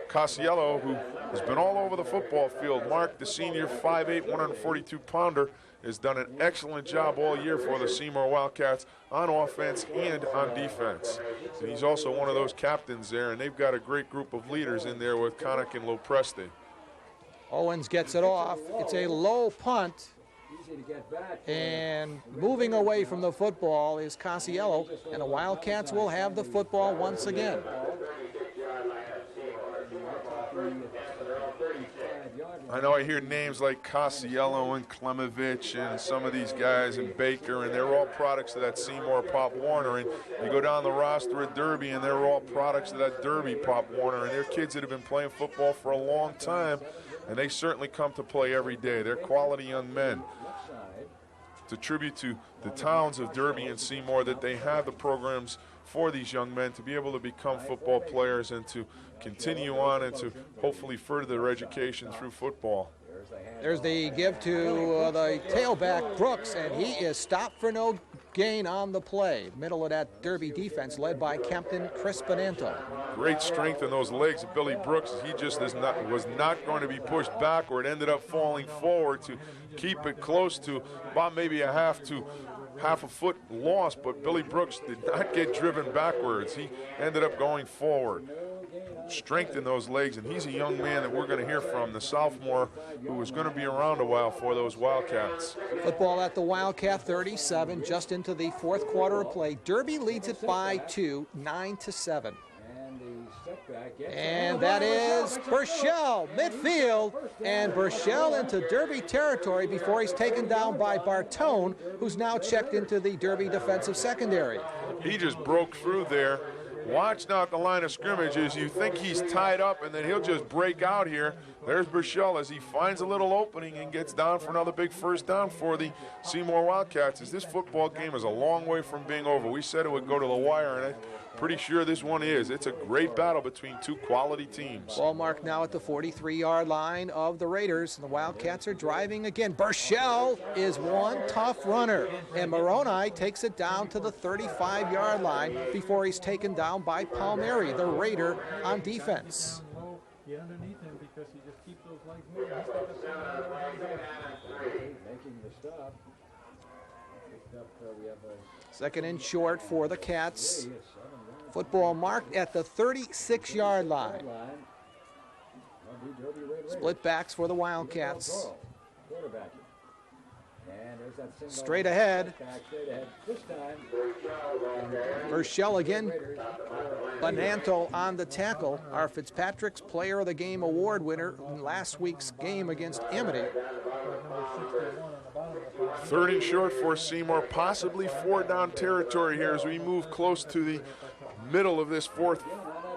Casiello, who has been all over the football field. Mark, the senior 5'8", 142-pounder, has done an excellent job all year for the Seymour Wildcats on offense and on defense. And he's also one of those captains there, and they've got a great group of leaders in there with Connick and Lopresti. Owens gets it off. It's a low punt. And moving away from the football is Casiello, and the Wildcats will have the football once again. I know I hear names like Casiello and Klimovich and some of these guys and Baker, and they're all products of that Seymour Pop Warner. And you go down the roster at Derby, and they're all products of that Derby Pop Warner. And they're kids that have been playing football for a long time, and they certainly come to play every day. They're quality young men. It's a tribute to the towns of Derby and Seymour that they have the programs for these young men to be able to become football players and to continue on and to hopefully further their education through football. There's the give to the tailback, Brooks, and he is stopped for no gain on the play. Middle of that Derby defense led by Captain Chris Bonanto. Great strength in those legs of Billy Brooks. He just was not going to be pushed backward. Ended up falling forward to keep it close to about maybe a half a foot loss, but Billy Brooks did not get driven backwards. He ended up going forward. Strength in those legs, and he's a young man that we're going to hear from, the sophomore who is going to be around a while for those Wildcats. Football at the Wildcat 37, just into the fourth quarter of play. Derby leads it by 2, 9-7. And that is Burchell, midfield, and Burchell into Derby territory before he's taken down by Bartone, who's now checked into the Derby defensive secondary. He just broke through there. Watch now at the line of scrimmage as you think he's tied up, and then he'll just break out here. There's Burchell as he finds a little opening and gets down for another big first down for the Seymour Wildcats. As this football game is a long way from being over. We said it would go to the wire, and I'm pretty sure this one is. It's a great battle between two quality teams. Ball marked now at the 43-yard line of the Raiders. And the Wildcats are driving again. Burchell is one tough runner, and Moroni takes it down to the 35-yard line before he's taken down by Palmieri, the Raider on defense. Get underneath him because he just keeps those legs moving. Making the stop. Second and short for the Cats. Football marked at the 36-yard line. Split backs for the Wildcats. Straight ahead. Burchell again. Bonanto on the tackle. Our Fitzpatrick's Player of the Game award winner in last week's game against Amity. Third and short for Seymour, possibly four-down territory here as we move close to the middle of this fourth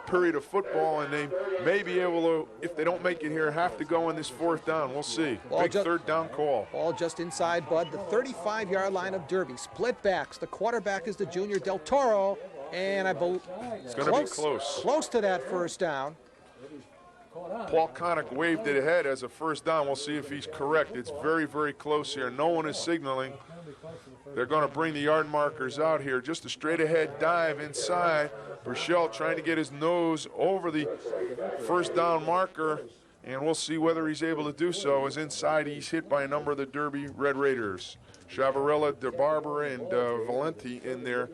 period of football, and they may be able to, if they don't make it here, have to go on this fourth down. We'll see. Big third down call. All just inside, Bud, the 35-yard line of Derby. Split backs. The quarterback is the junior Del Toro, and I believe it's going to be close. Close to that first down. Paul Connick waved it ahead as a first down. We'll see if he's correct. It's very, very close here. No one is signaling. They're going to bring the yard markers out here. Just a straight ahead dive inside. Burchell trying to get his nose over the first down marker, and we'll see whether he's able to do so. As inside, he's hit by a number of the Derby Red Raiders. Chavarella, DeBarber, and Valenti in there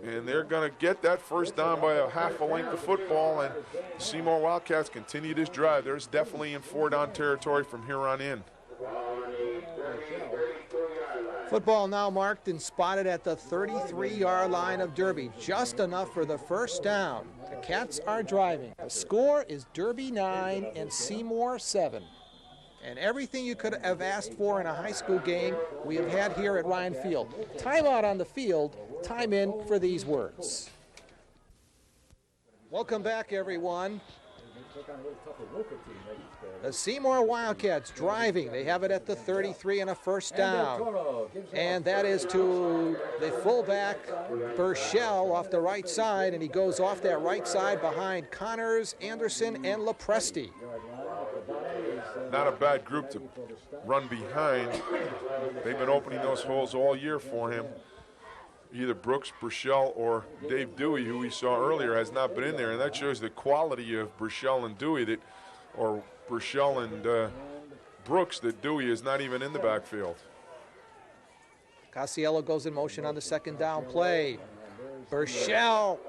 And they're going to get that first down by a half a length of football, and the Seymour Wildcats continue this drive. There's definitely in 4-down territory from here on in. Football now marked and spotted at the 33-yard line of Derby. Just enough for the first down. The Cats are driving. The score is Derby 9 and Seymour 7. And everything you could have asked for in a high school game, we have had here at Ryan Field. Timeout on the field, time in for these words. Welcome back, everyone. The Seymour Wildcats driving. They have it at the 33 and a first down. And that is to the fullback, Burchell, off the right side, and he goes off that right side behind Connors, Anderson, and Lopresti. Not a bad group to run behind. They've been opening those holes all year for him. Either Brooks, Burchell, or Dave Dewey, who we saw earlier, has not been in there, and that shows the quality of Burchell and Dewey, or Burchell and Brooks, that Dewey is not even in the backfield. Casiello goes in motion on the second down play. Burchell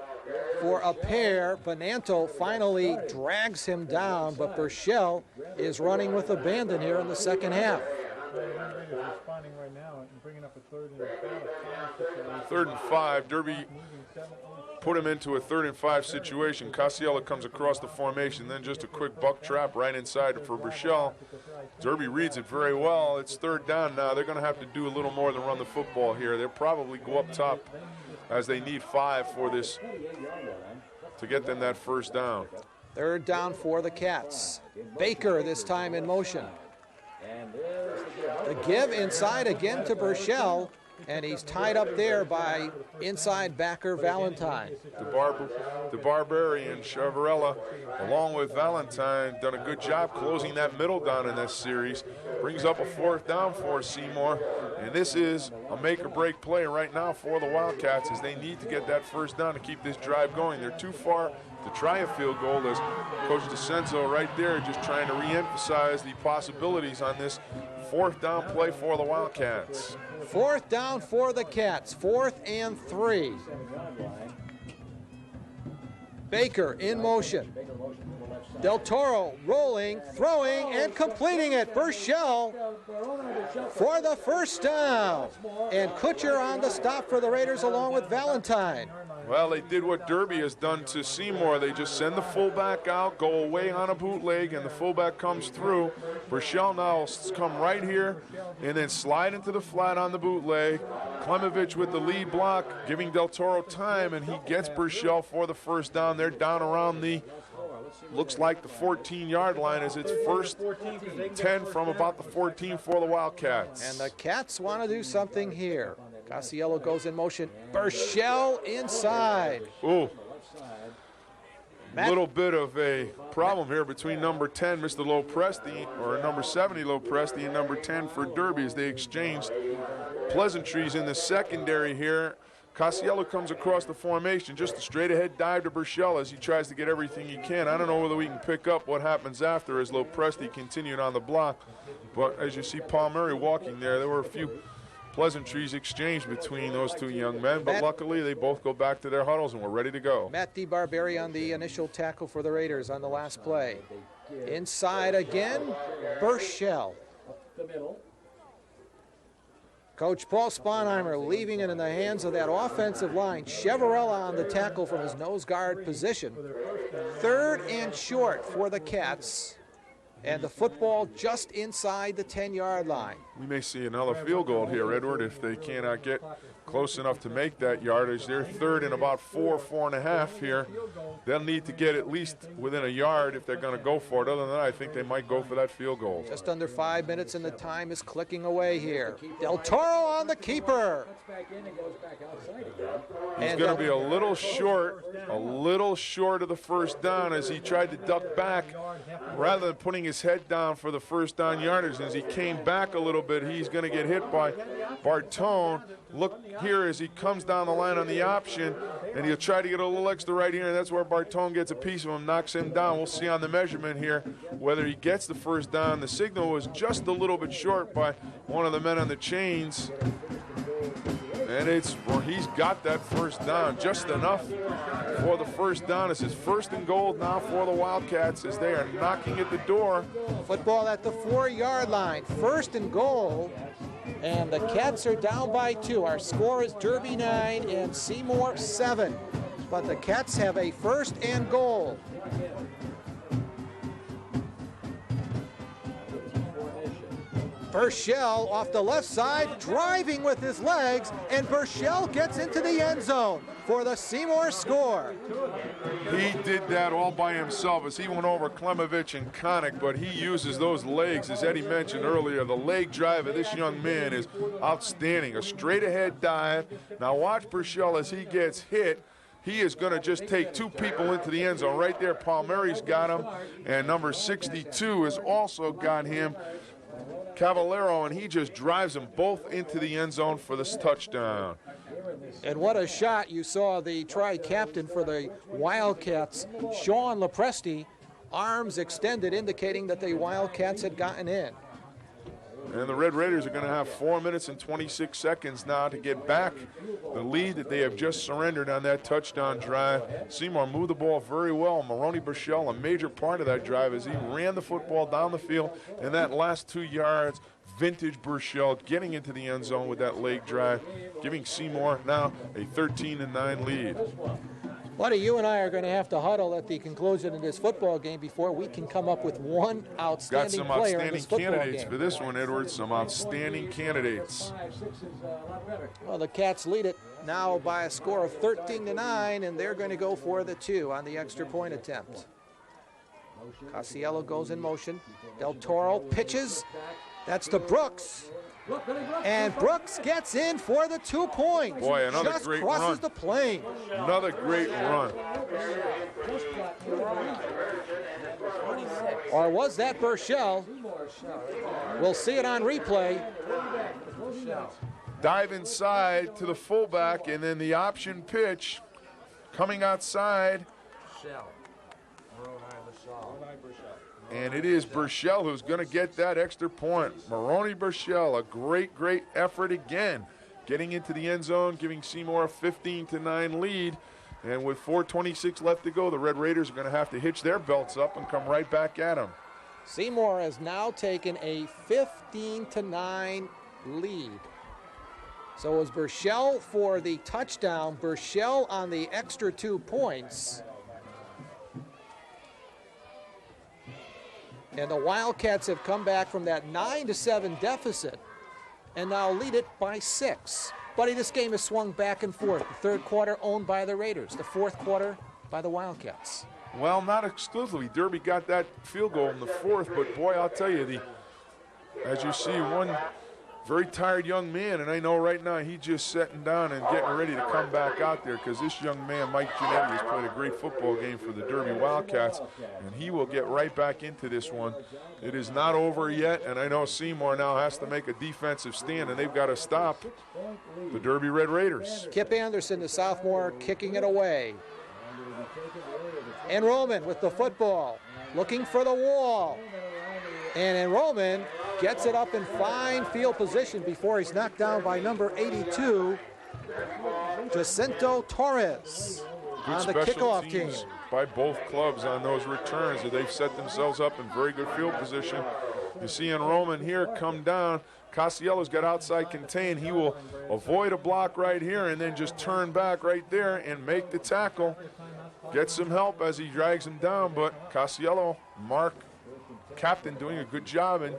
for a pair. Bonanto finally drags him down, but Burchell is running with abandon here in the second half. Responding right now and bringing up a 3rd and 5. 3rd and 5. Derby put him into a 3rd and 5 situation. Casiello comes across the formation, then just a quick buck trap right inside for Burchell. Derby reads it very well. It's 3rd down now. They're going to have to do a little more than run the football here. They'll probably go up top as they need 5 for this to get them that first down. 3rd down for the Cats. Baker this time in motion. The give inside again to Burchell, and he's tied up there by inside backer Valentine. The Barbarian, Chavarella, along with Valentine, done a good job closing that middle down in this series. Brings up a 4th down for Seymour, and this is a make-or-break play right now for the Wildcats, as they need to get that first down to keep this drive going. They're too far to try a field goal, as Coach DeCenzo right there just trying to re-emphasize the possibilities on this 4th down play for the Wildcats. 4th down for the Cats, 4th and 3. Baker in motion. Del Toro rolling, throwing, and completing it. Burchell for the first down. And Kutcher on the stop for the Raiders along with Valentine. Well, they did what Derby has done to Seymour. They just send the fullback out, go away on a bootleg, and the fullback comes through. Burchell now will come right here and then slide into the flat on the bootleg. Klemovich with the lead block, giving Del Toro time, and he gets Burchell for the first down. They're down around the, looks like the 14-yard line, as it's first 10 from about the 14 for the Wildcats. And the Cats want to do something here. Casiello goes in motion. Burchell inside. Ooh. Little bit of a problem here between number 10, Mr. Lopresti, or number 70, Lopresti, and number 10 for Derby, as they exchanged pleasantries in the secondary here. Casiello comes across the formation, just a straight-ahead dive to Burchell as he tries to get everything he can. I don't know whether we can pick up what happens after as Lopresti continued on the block. But as you see Paul Murray walking there were a few pleasantries exchanged between those two young men. But luckily, they both go back to their huddles and we're ready to go. Matt DeBarberi on the initial tackle for the Raiders on the last play. Inside again, Burchell. Coach Paul Sponheimer leaving it in the hands of that offensive line. Chavarella on the tackle from his nose guard position. 3rd and short for the Cats. And the football just inside the 10-yard line. We may see another field goal here, Edward, if they cannot get close enough to make that yardage. They're 3rd and about 4.5 here. They'll need to get at least within a yard if they're going to go for it. Other than that, I think they might go for that field goal. Just under 5 minutes, and the time is clicking away here. Del Toro on the keeper. He's going to be a little short of the first down as he tried to duck back rather than putting his head down for the first down yardage. As he came back a little bit, he's going to get hit by Bartone. Look here as he comes down the line on the option, and he'll try to get a little extra right here, and that's where Bartone gets a piece of him, knocks him down. We'll see on the measurement here whether he gets the first down. The signal was just a little bit short by one of the men on the chains. And he's got that first down, just enough for the first down. It's his 1st and goal now for the Wildcats as they are knocking at the door. Football at the 4-yard line, 1st and goal, and the Cats are down by 2. Our score is Derby 9 and Seymour 7, but the Cats have a 1st and goal. Burchell off the left side, driving with his legs, and Burchell gets into the end zone for the Seymour score. He did that all by himself as he went over Klemovich and Connick, but he uses those legs, as Eddie mentioned earlier. The leg drive of this young man is outstanding. A straight-ahead dive. Now watch Burchell as he gets hit. He is going to just take 2 people into the end zone. Right there, Palmieri's got him, and number 62 has also got him, Cavallero, and he just drives them both into the end zone for this touchdown. And what a shot. You saw the tri-captain for the Wildcats, Sean Lepresti, arms extended, indicating that the Wildcats had gotten in. And the Red Raiders are going to have 4 minutes and 26 seconds now to get back the lead that they have just surrendered on that touchdown drive. Seymour moved the ball very well. Maroney Burchell, a major part of that drive as he ran the football down the field. And that last 2 yards, vintage Burchell getting into the end zone with that leg drive, giving Seymour now a 13-9 lead. Buddy, you and I are going to have to huddle at the conclusion of this football game before we can come up with one outstanding player in this football game. Got some outstanding candidates for this one, Edwards. Some outstanding candidates. Well, the Cats lead it now by a score of 13-9, and they're going to go for the 2 on the extra point attempt. Casiello goes in motion. Del Toro pitches. That's to Brooks. And Brooks gets in for the 2 points. Boy, another just great crosses run. the plane. Another great run. Or was that Burchell? We'll see it on replay. Dive inside to the fullback, and then the option pitch coming outside. And it is Burchell who's going to get that extra point. Maroney Burchell, a great, great effort again. Getting into the end zone, giving Seymour a 15-9 lead. And with 4:26 left to go, the Red Raiders are going to have to hitch their belts up and come right back at them. Seymour has now taken a 15-9 lead. So it was Burchell for the touchdown, Burchell on the extra 2 points. And the Wildcats have come back from that 9-7 deficit and now lead it by 6. Buddy, this game has swung back and forth. The 3rd quarter owned by the Raiders. The 4th quarter by the Wildcats. Well, not exclusively. Derby got that field goal in the 4th, but boy, I'll tell you, as you see, one very tired young man, and I know right now he's just sitting down and getting ready to come back out there because this young man, Mike Giannetti, has played a great football game for the Derby Wildcats, and he will get right back into this one. It is not over yet, and I know Seymour now has to make a defensive stand, and they've got to stop the Derby Red Raiders. Kip Anderson, the sophomore, kicking it away. And Roman with the football, looking for the wall. And Enrollment gets it up in fine field position before he's knocked down by number 82, Jacinto Torres, on the kickoff team. By both clubs on those returns. They've set themselves up in very good field position. You see Enrollment here come down. Casiello's got outside contain. He will avoid a block right here and then just turn back right there and make the tackle. Get some help as he drags him down, but Casiello, Mark, captain, doing a good job in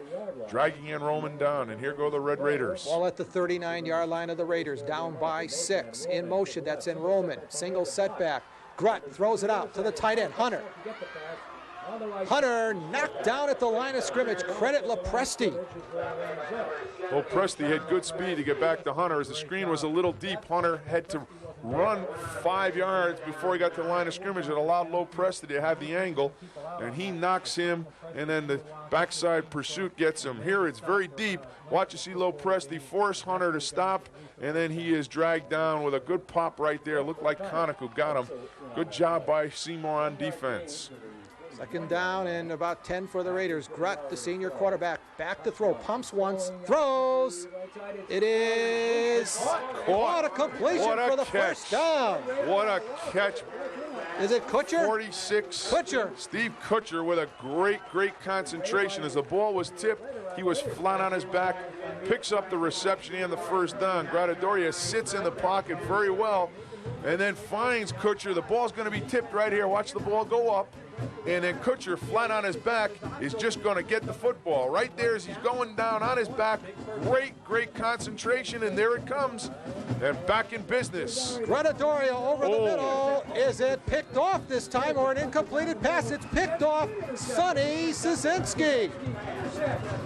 dragging Enrollment down. And here go the Red Raiders. Ball at the 39-yard line of the Raiders, down by 6. In motion, that's Enrollment. Single setback. Grutt throws it out to the tight end, Hunter. Hunter knocked down at the line of scrimmage. Credit Lepresti. Well, Presti had good speed to get back to Hunter. As the screen was a little deep, Hunter had to run 5 yards before he got to the line of scrimmage. It allowed Lepresti to have the angle, and he knocks him, and then the backside pursuit gets him. Here it's very deep. Watch you see Lepresti force Hunter to stop, and then he is dragged down with a good pop right there. Looked like Connick who got him. Good job by Seymour on defense. Second down and about 10 for the Raiders. Grutt, the senior quarterback, back to throw. Pumps once, throws. It is what a completion for the first down. What a catch. Is it Kutcher? 46. Kutcher. Steve Kutcher with a great concentration. As the ball was tipped, he was flat on his back, picks up the reception and the first down. Grattadoria sits in the pocket very well and then finds Kutcher. The ball's going to be tipped right here. Watch the ball go up. And then Kutcher, flat on his back, is just going to get the football. Right there as he's going down on his back. Great concentration, and there it comes. And back in business. Grattadoria over the middle. Is it picked off this time or an incompleted pass? It's picked off. Sonny Szynski.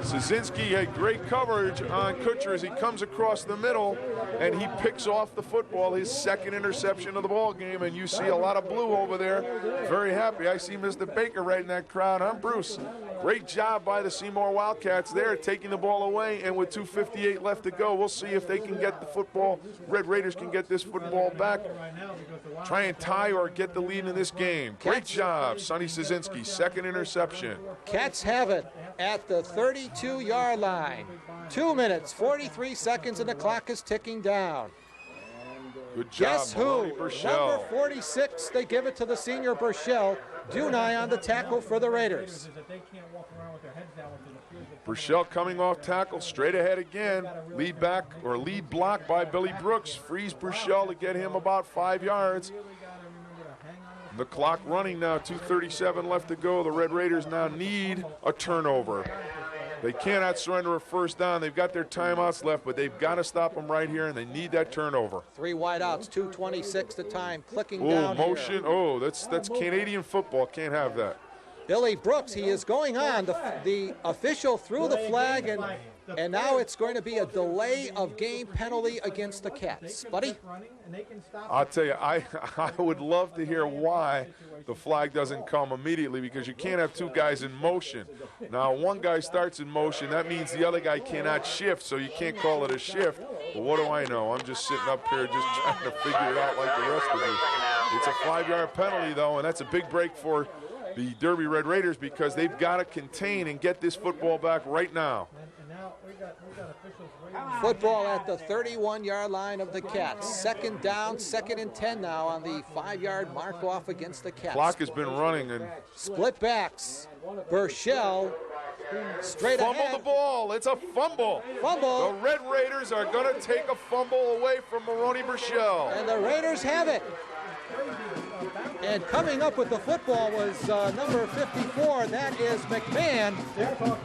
Szynski had great coverage on Kutcher as he comes across the middle, and he picks off the football, his second interception of the ball game. And you see a lot of blue over there. Very happy. I see Mr. Baker right in that crowd. I'm Bruce. Great job by the Seymour Wildcats there, taking the ball away, and with 2:58 left to go, we'll see if they can get the football. Red Raiders can get this football back, try and tie or get the lead in this game. Great job, Sonny Szynski, second interception. Cats have it at the 32-yard line. 2 minutes, 43 seconds, and the clock is ticking down. Good job, Guess who? Burchell. Number 46, they give it to the senior Burchell. Dunai on the tackle for the Raiders. Burchell coming off tackle, straight ahead again. Lead back or lead block by Billy Brooks. Frees Burchell to get him about 5 yards. The clock running now, 2:37 left to go. The Red Raiders now need a turnover. They cannot surrender a first down. They've got their timeouts left, but they've got to stop them right here, and they need that turnover. 3 wideouts, 2:26 the time, clicking Oh, down motion. here. Oh, that's Canadian football. Can't have that. Billy Brooks, he is going on. The official threw the flag, and now it's going to be a delay of game penalty against the Cats. Buddy? I'll tell you, I would love to hear why the flag doesn't come immediately, because you can't have two guys in motion. Now, one guy starts in motion. That means the other guy cannot shift, so you can't call it a shift. But what do I know? I'm just sitting up here just trying to figure it out like the rest of you. It's a 5-yard penalty, though, and that's a big break for the Derby Red Raiders, because they've got to contain and get this football back right now. Football at the 31-yard line of the Cats. Second down, 2nd and 10 now on the 5-yard mark off against the Cats. Clock has been running, and split backs. Burchell straight ahead. Fumble the ball. It's a fumble. Fumble. The Red Raiders are going to take a fumble away from Maroney Burchell. And the Raiders have it. And coming up with the football was number 54. That is McMahon.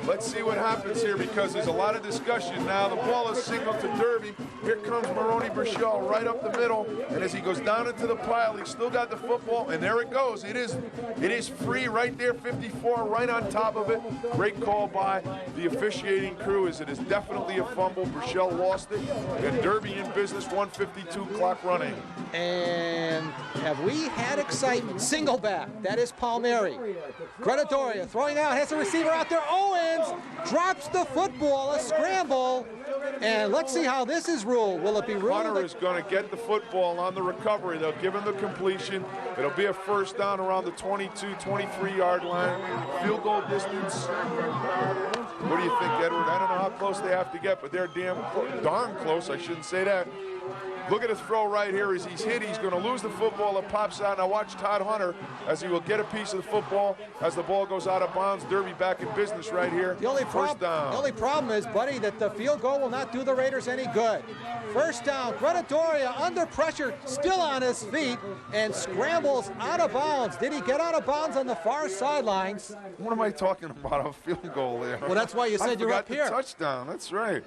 Let's see what happens here, because there's a lot of discussion now. The ball is signaled to Derby. Here comes Maroney Burchell right up the middle. And as he goes down into the pile, he's still got the football. And there it goes. It is free right there, 54 right on top of it. Great call by the officiating crew, as it is definitely a fumble. Burchell lost it. And Derby in business, 1:52 clock running. And have we had excitement? Single back. That is Palmieri. Grattadoria throwing out, has a receiver out there. Owens drops the football, a scramble. And let's see how this is ruled. Will it be ruled? Hunter is going to get the football on the recovery. They'll give him the completion. It'll be a first down around the 22, 23-yard line. Field goal distance. What do you think, Edward? I don't know how close they have to get, but they're darn close. I shouldn't say that. Look at his throw right here. As he's hit, he's going to lose the football. It pops out. Now watch Todd Hunter as he will get a piece of the football as the ball goes out of bounds. Derby back in business right here. First down. The only problem is, buddy, that the field goal will not do the Raiders any good. First down, Grattadoria under pressure, still on his feet, and scrambles out of bounds. Did he get out of bounds on the far sidelines? What am I talking about? A field goal there. Well, that's why you said you're up here. Touchdown. That's right.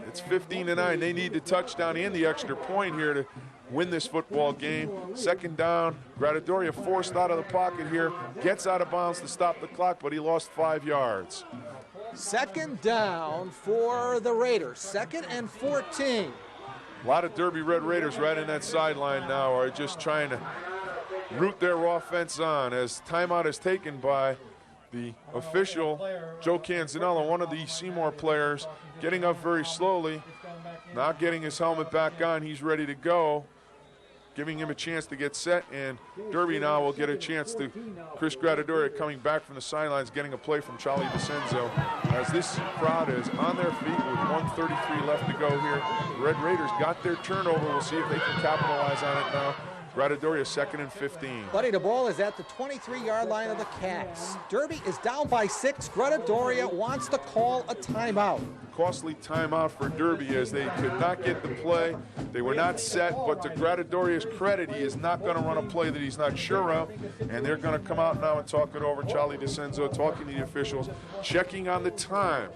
It's 15-9. They need the touchdown and the extra point here to win this football game. Second down. Grattadoria forced out of the pocket here. Gets out of bounds to stop the clock, but he lost 5 yards. Second down for the Raiders. 2nd and 14. A lot of Derby Red Raiders right in that sideline now are just trying to root their offense on as timeout is taken by the official, Joe Canzanella, one of the Seymour players, getting up very slowly, not getting his helmet back on. He's ready to go. giving him a chance to get set, and Derby now will get a chance to Chris Grattadoria coming back from the sidelines, getting a play from Charlie DeCenzo. As this crowd is on their feet with 1:33 left to go here. The Red Raiders got their turnover. We'll see if they can capitalize on it now. Grattadoria 2nd and 15. Buddy, the ball is at the 23-yard line of the Cats. Derby is down by 6. Grattadoria wants to call a timeout. Costly timeout for Derby as they could not get the play. They were not set, but to Gratadoria's credit, he is not going to run a play that he's not sure of, and they're going to come out now and talk it over. Charlie DeCenzo talking to the officials, checking on the time,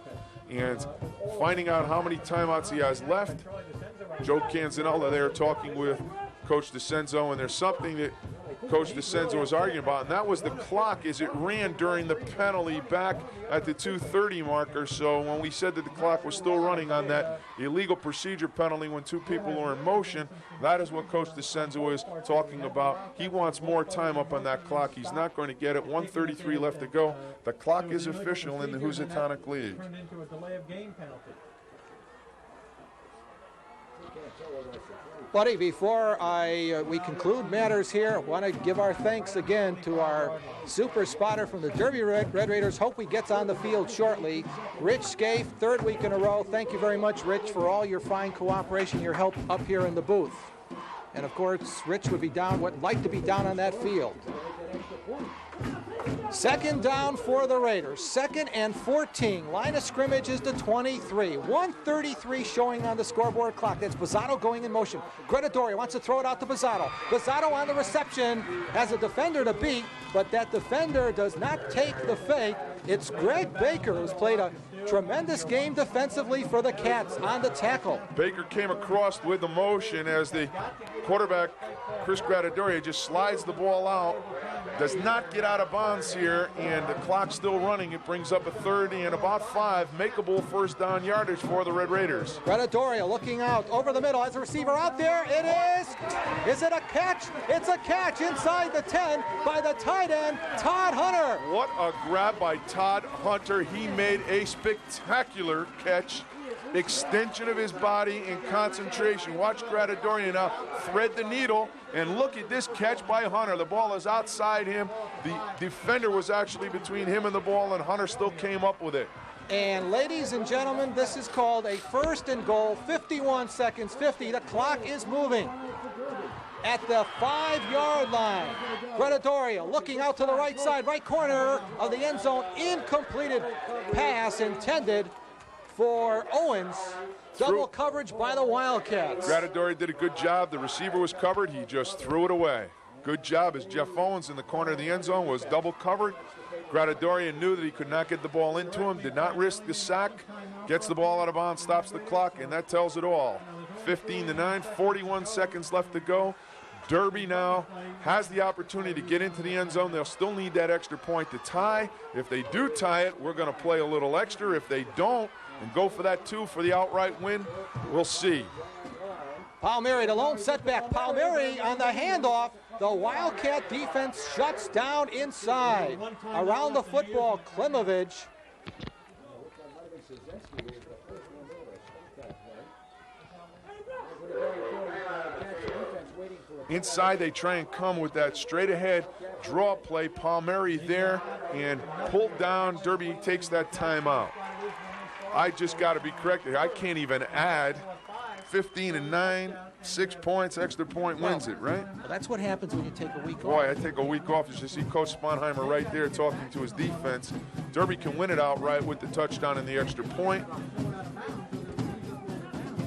and finding out how many timeouts he has left. Joe Canzanella there talking with Coach DeCenzo, and there's something that Coach DeCenzo was arguing about, and that was the clock as it ran during the penalty back at the 2:30 marker. So when we said that the clock was still running on that illegal procedure penalty when two people are in motion, that is what Coach DeCenzo is talking about. He wants more time up on that clock. He's not going to get it. 1:33 left to go. The clock is official in the Housatonic League. Turned into a delay of game penalty. Buddy, before we conclude matters here, I want to give our thanks again to our super spotter from the Derby Red Raiders. Hope he gets on the field shortly. Rich Scaife, 3rd week in a row. Thank you very much, Rich, for all your fine cooperation, your help up here in the booth. And of course, Rich would like to be down on that field. 2nd down for the Raiders. 2nd and 14. Line of scrimmage is the 23. 1:33 showing on the scoreboard clock. That's Bozzato going in motion. Grattadoria wants to throw it out to Bozzato. Bozzato on the reception has a defender to beat, but that defender does not take the fake. It's Greg Baker, who's played a tremendous game defensively for the Cats on the tackle. Baker came across with the motion as the quarterback, Chris Grattadoria, just slides the ball out. Does not get out of bounds here, and the clock's still running. It brings up a 3rd and about 5, makeable 1st down yardage for the Red Raiders. Grattadoria looking out over the middle. Has a receiver out there. It is. Is it a catch? It's a catch inside the 10 by the tight end, Todd Hunter. What a grab by Todd Hunter. He made a spectacular catch. Extension of his body and concentration. Watch Grattadoria now thread the needle, and look at this catch by Hunter. The ball is outside him. The defender was actually between him and the ball, and Hunter still came up with it. And ladies and gentlemen, this is called a 1st and goal, 51 seconds, 50. The clock is moving at the 5-yard line. Grattadoria looking out to the right side, right corner of the end zone. Incompleted pass intended for Owens. Double coverage by the Wildcats. Grattadoria did a good job. The receiver was covered. He just threw it away. Good job as Jeff Owens in the corner of the end zone was double covered. Grattadoria knew that he could not get the ball into him, did not risk the sack, gets the ball out of bounds, stops the clock, and that tells it all. 15-9, 41 seconds left to go. Derby now has the opportunity to get into the end zone. They'll still need that extra point to tie. If they do tie it, we're going to play a little extra. If they don't, and go for that 2 for the outright win, we'll see. Palmieri, the lone setback. Palmieri on the handoff. The Wildcat defense shuts down inside. Around the football, Klimovich. Inside, they try and come with that straight ahead draw play. Palmieri there and pulled down. Derby takes that timeout. I just got to be corrected. I can't even add. 15-9, 6 points, extra point wins it, right? Well, that's what happens when you take a week off. Boy, I take a week off. You should see Coach Sponheimer right there talking to his defense. Derby can win it outright with the touchdown and the extra point.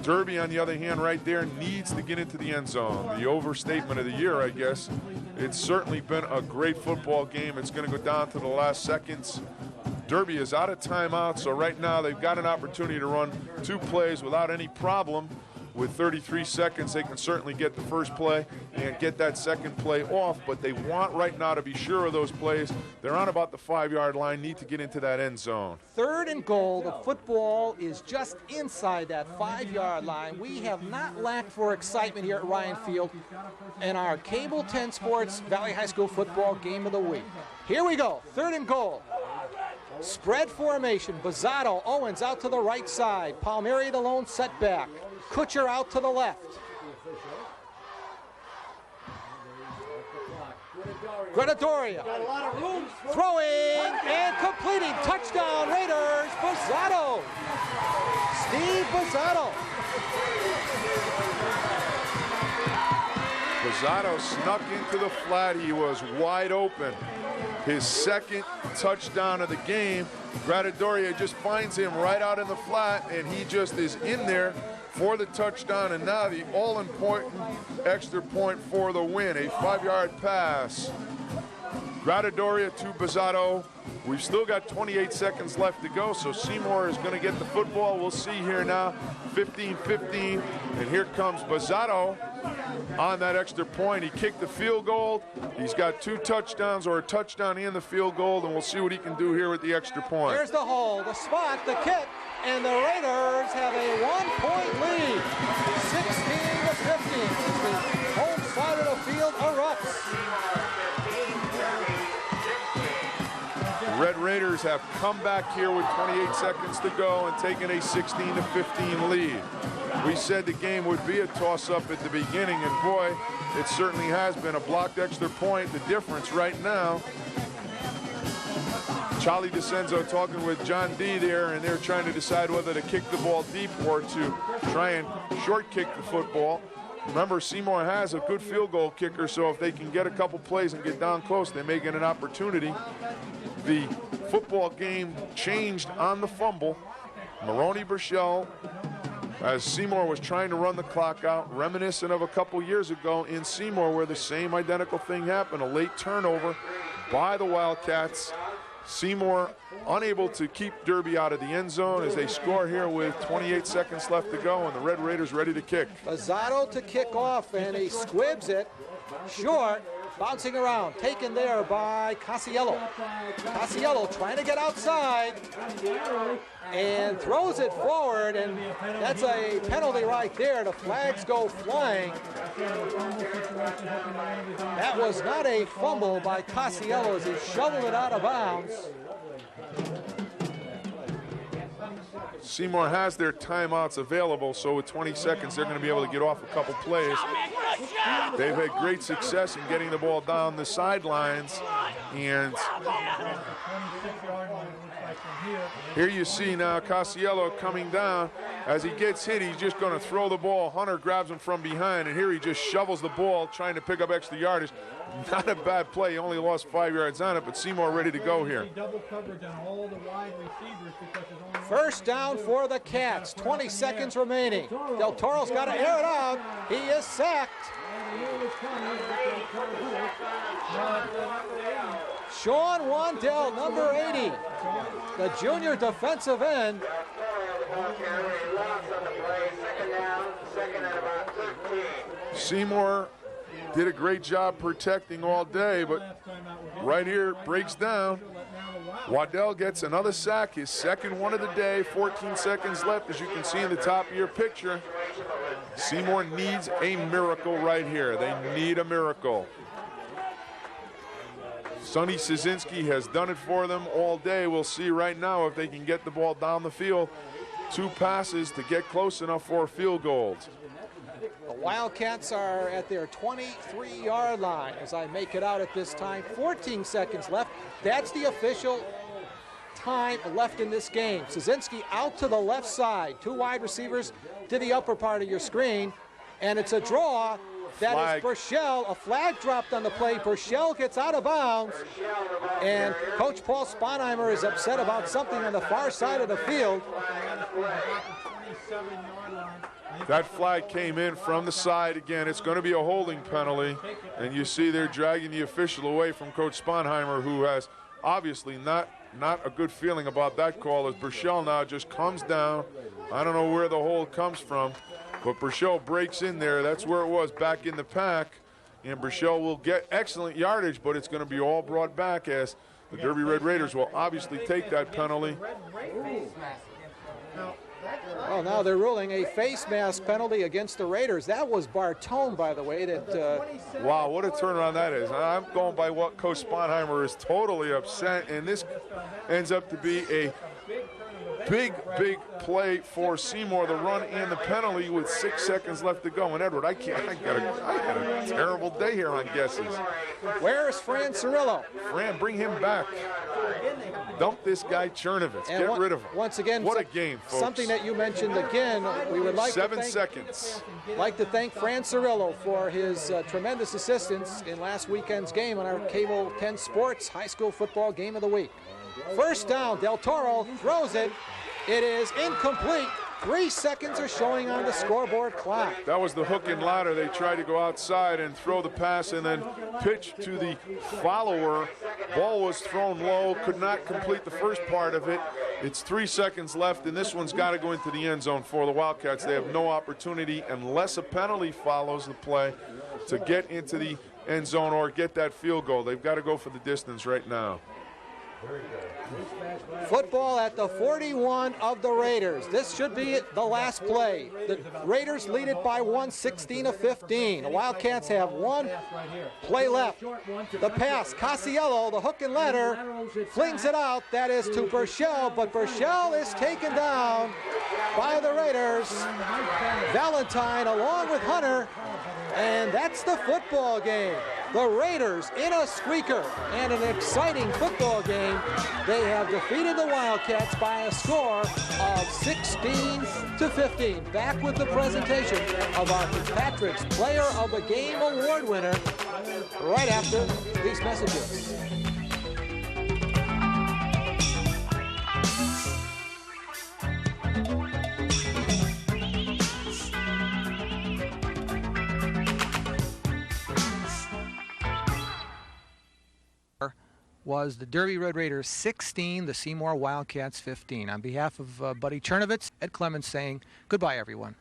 Derby, on the other hand, right there, needs to get into the end zone. The overstatement of the year, I guess. It's certainly been a great football game. It's going to go down to the last seconds. Derby is out of timeout, so right now they've got an opportunity to run 2 plays without any problem. With 33 seconds, they can certainly get the first play and get that second play off, but they want right now to be sure of those plays. They're on about the 5-yard line, need to get into that end zone. 3rd and goal. The football is just inside that 5-yard line. We have not lacked for excitement here at Ryan Field in our Cable 10 Sports Valley High School football game of the week. Here we go, 3rd and goal. Spread formation. Bozzato, Owens out to the right side. Palmieri the lone setback. Kutcher out to the left. Granatoria throwing and completing. Touchdown Raiders, Bozzato. Steve Bozzato. Bozzato snuck into the flat. He was wide open. His second touchdown of the game. Granatoria just finds him right out in the flat, and he just is in there for the touchdown, and now the all-important extra point for the win. A 5-yard pass. Granatoria to Bozzato. We've still got 28 seconds left to go, so Seymour is going to get the football. We'll see here now, 15-15, and here comes Bozzato on that extra point. He kicked the field goal. He's got 2 touchdowns, or a touchdown and the field goal, and we'll see what he can do here with the extra point. Here's the hole, the spot, the kick, and the Raiders have a 1-point lead, 16-15. The home side of the field erupts. Red Raiders have come back here with 28 seconds to go and taken a 16-15 lead. We said the game would be a toss-up at the beginning, and boy, it certainly has been. A blocked extra point, the difference right now. Charlie DeCenzo talking with John D there, and they're trying to decide whether to kick the ball deep or to try and short kick the football. Remember, Seymour has a good field goal kicker, so if they can get a couple plays and get down close, they may get an opportunity. The football game changed on the fumble. Maroney Burchell, as Seymour was trying to run the clock out, reminiscent of a couple years ago in Seymour where the same identical thing happened, a late turnover by the Wildcats. Seymour unable to keep Derby out of the end zone as they score here with 28 seconds left to go, and the Red Raiders ready to kick. Bozzato to kick off, and he squibs it short, bouncing around, taken there by Casiello. Casiello trying to get outside and throws it forward, and that's a penalty right there. The flags go flying. That was not a fumble by Casiello as he shoveled it out of bounds. Seymour has their timeouts available, so with 20 seconds, they're going to be able to get off a couple plays. They've had great success in getting the ball down the sidelines, and here you see now Casiello coming down. As he gets hit, he's just going to throw the ball. Hunter grabs him from behind, and here he just shovels the ball, trying to pick up extra yardage. Not a bad play. He only lost 5 yards on it, but Seymour ready to go here. First down for the Cats. 20 seconds remaining. Del Toro's got to air it out. He is sacked. Sean Wandell, number 80, the junior defensive end. Seymour did a great job protecting all day, but right here breaks down. Waddell gets another sack, his second one of the day. 14 seconds left, as you can see in the top of your picture. Seymour needs a miracle right here. They need a miracle. Sonny Szynski has done it for them all day. We'll see right now if they can get the ball down the field. 2 passes to get close enough for field goals. The Wildcats are at their 23-yard line as I make it out at this time. 14 seconds left. That's the official time left in this game. Szynski out to the left side. 2 wide receivers to the upper part of your screen. And it's a draw. That is Burchell. A flag dropped on the play. Burchell gets out of bounds. And Coach Paul Sponheimer is upset about something on the far side of the field. That flag came in from the side. Again, it's going to be a holding penalty. And you see they're dragging the official away from Coach Sponheimer, who has obviously not a good feeling about that call, as Burchell now just comes down. I don't know where the hold comes from, but Burchell breaks in there. That's where it was, back in the pack. And Burchell will get excellent yardage, but it's going to be all brought back as the Derby Red Raiders will obviously take that penalty. Well, now they're ruling a face mask penalty against the Raiders. That was Bartone, by the way. Wow, what a turnaround that is. I'm going by what Coach Sponheimer is totally upset, and this ends up to be a Big play for Seymour, the run and the penalty with 6 seconds left to go. And Edward, I got a terrible day here on guesses. Where's Fran Cirillo? Fran, bring him back. Dump this guy Chernovitz. Get rid of him. Once again, what a game, folks. Something that you mentioned again, we would like 7 seconds. Like to thank Fran Cirillo for his tremendous assistance in last weekend's game on our Cable 10 Sports High School Football Game of the Week. First down, Del Toro throws it. It is incomplete. 3 seconds are showing on the scoreboard clock. That was the hook and ladder. They tried to go outside and throw the pass and then pitch to the follower. Ball was thrown low, could not complete the first part of it. It's 3 seconds left, and this one's got to go into the end zone for the Wildcats. They have no opportunity unless a penalty follows the play to get into the end zone or get that field goal. They've got to go for the distance right now. Football at the 41 of the Raiders. This should be the last play. The Raiders lead it by 1, 16-15. The Wildcats have one play left. The pass, Casiello, the hook and ladder, flings it out. That is to Burchell, but Burchell is taken down by the Raiders. Valentine along with Hunter, and that's the football game. The Raiders in a squeaker and an exciting football game. They have defeated the Wildcats by a score of 16-15. Back with the presentation of our Patrick's Player of the Game Award winner right after these messages. Was the Derby Red Raiders 16, the Seymour Wildcats 15. On behalf of Buddy Chernovitz, Ed Clemens saying goodbye, everyone.